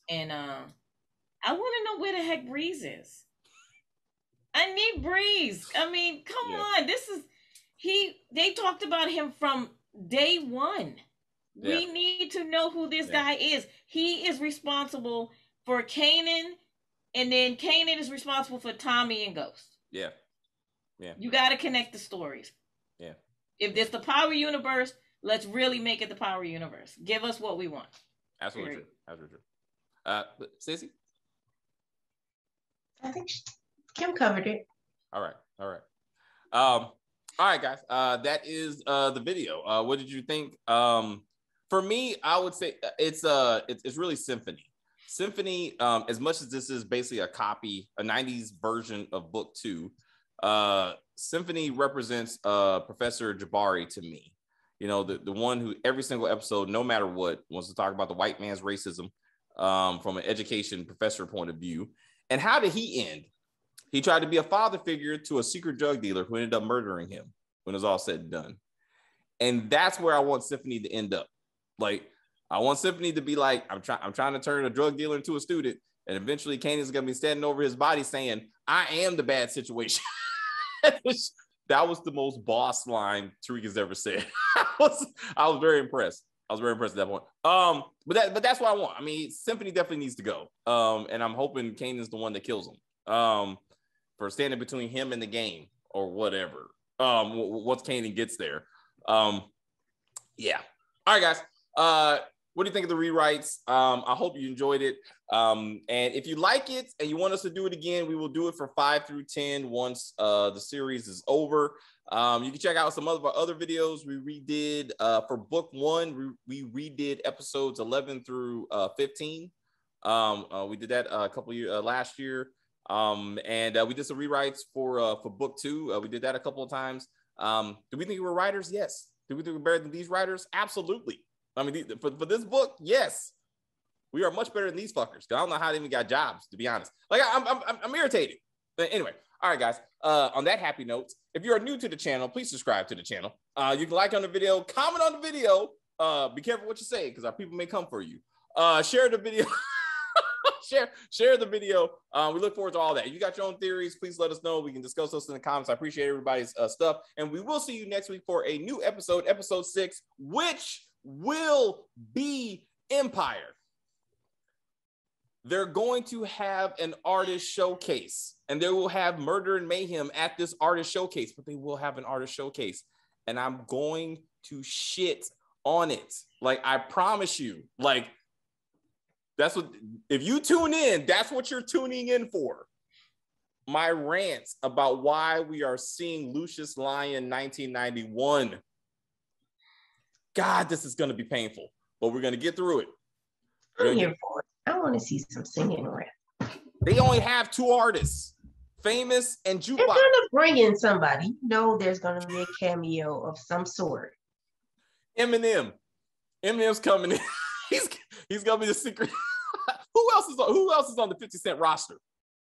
Speaker 2: And I want to know where the heck Breeze is. I need Breeze. I mean, come on. They talked about him from day one. Yeah. We need to know who this guy is. He is responsible for Kanan, and then Kanan is responsible for Tommy and Ghost.
Speaker 1: Yeah. Yeah.
Speaker 2: You got to connect the stories.
Speaker 1: Yeah.
Speaker 2: If this the Power Universe, let's really make it the Power Universe. Give us what we want.
Speaker 1: Absolutely true. Absolutely true. Sissy?
Speaker 3: I think Kim covered it.
Speaker 1: All right. All right, guys. That is the video. What did you think? For me, I would say it's really Symphony. Symphony, as much as this is basically a 90s version of book 2, Symphony represents Professor Jabari to me. The one who every single episode, no matter what, wants to talk about the white man's racism from an education professor point of view. And how did he end? He tried to be a father figure to a secret drug dealer who ended up murdering him when it was all said and done. And that's where I want Symphony to end up. Like, I want Symphony to be like, I'm trying to turn a drug dealer into a student. And eventually Kanan's going to be standing over his body saying, I am the bad situation. That was the most boss line Tariq has ever said. I was very impressed. I was very impressed at that point. But that's what I want. I mean, Symphony definitely needs to go. And I'm hoping Kanan's the one that kills him. For standing between him and the game or whatever. Once Kanan gets there. Yeah. All right, guys. What do you think of the rewrites? I hope you enjoyed it. And if you like it and you want us to do it again, we will do it for 5 through 10 once the series is over. You can check out some of our other videos we redid. For book 1, we redid episodes 11 through 15. We did that a couple years last year. And we did some rewrites for book 2. We did that a couple of times. Do we think we were writers? Yes. Do we think we're better than these writers? Absolutely. I mean, for this book, yes. We are much better than these fuckers. I don't know how they even got jobs, to be honest. Like, I'm irritated. But anyway, all right, guys. On that happy note, if you are new to the channel, please subscribe to the channel. You can like on the video, comment on the video. Be careful what you say, because our people may come for you. Share the video. Share the video. We look forward to all that. If you got your own theories, please let us know. We can discuss those in the comments. I appreciate everybody's stuff. And we will see you next week for a new episode, episode 6, which will be Empire. They're going to have an artist showcase, and they will have murder and mayhem at this artist showcase, but they will have an artist showcase. and I'm going to shit on it. Like, I promise you. Like, that's what, if you tune in, that's what you're tuning in for. My rants about why we are seeing Lucius Lyon 1991. God, this is going to be painful, but we're going to get through it.
Speaker 3: I'm here for it. I want to see some singing rap.
Speaker 1: They only have 2 artists, Famous and Jukebox.
Speaker 3: They're going to bring in somebody. You know, there's going to be a cameo of some sort.
Speaker 1: Eminem's coming in. he's going to be the secret. Who else is on the 50 Cent roster?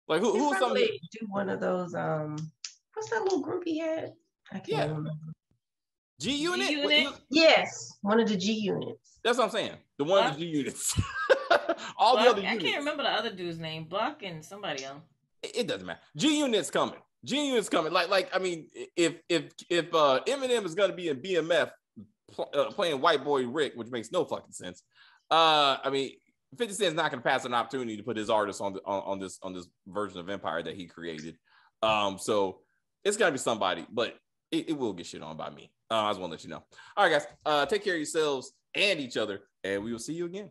Speaker 1: Like who's something?
Speaker 3: Do one of those. What's that little group he had? I can't remember.
Speaker 1: G Unit?
Speaker 3: Yes, one of the G units.
Speaker 1: That's what I'm saying. The one of the G units. All
Speaker 2: Buck,
Speaker 1: the other units.
Speaker 2: I can't remember the other dude's name. Buck and somebody else.
Speaker 1: It doesn't matter. G Unit's coming. G Unit's coming. Like I mean, if Eminem is gonna be in BMF playing White Boy Rick, which makes no fucking sense. I mean, 50 Cent's not gonna pass an opportunity to put his artist on this version of Empire that he created. So it's gotta be somebody, but it will get shit on by me. I just want to let you know. All right, guys, take care of yourselves and each other, and we will see you again.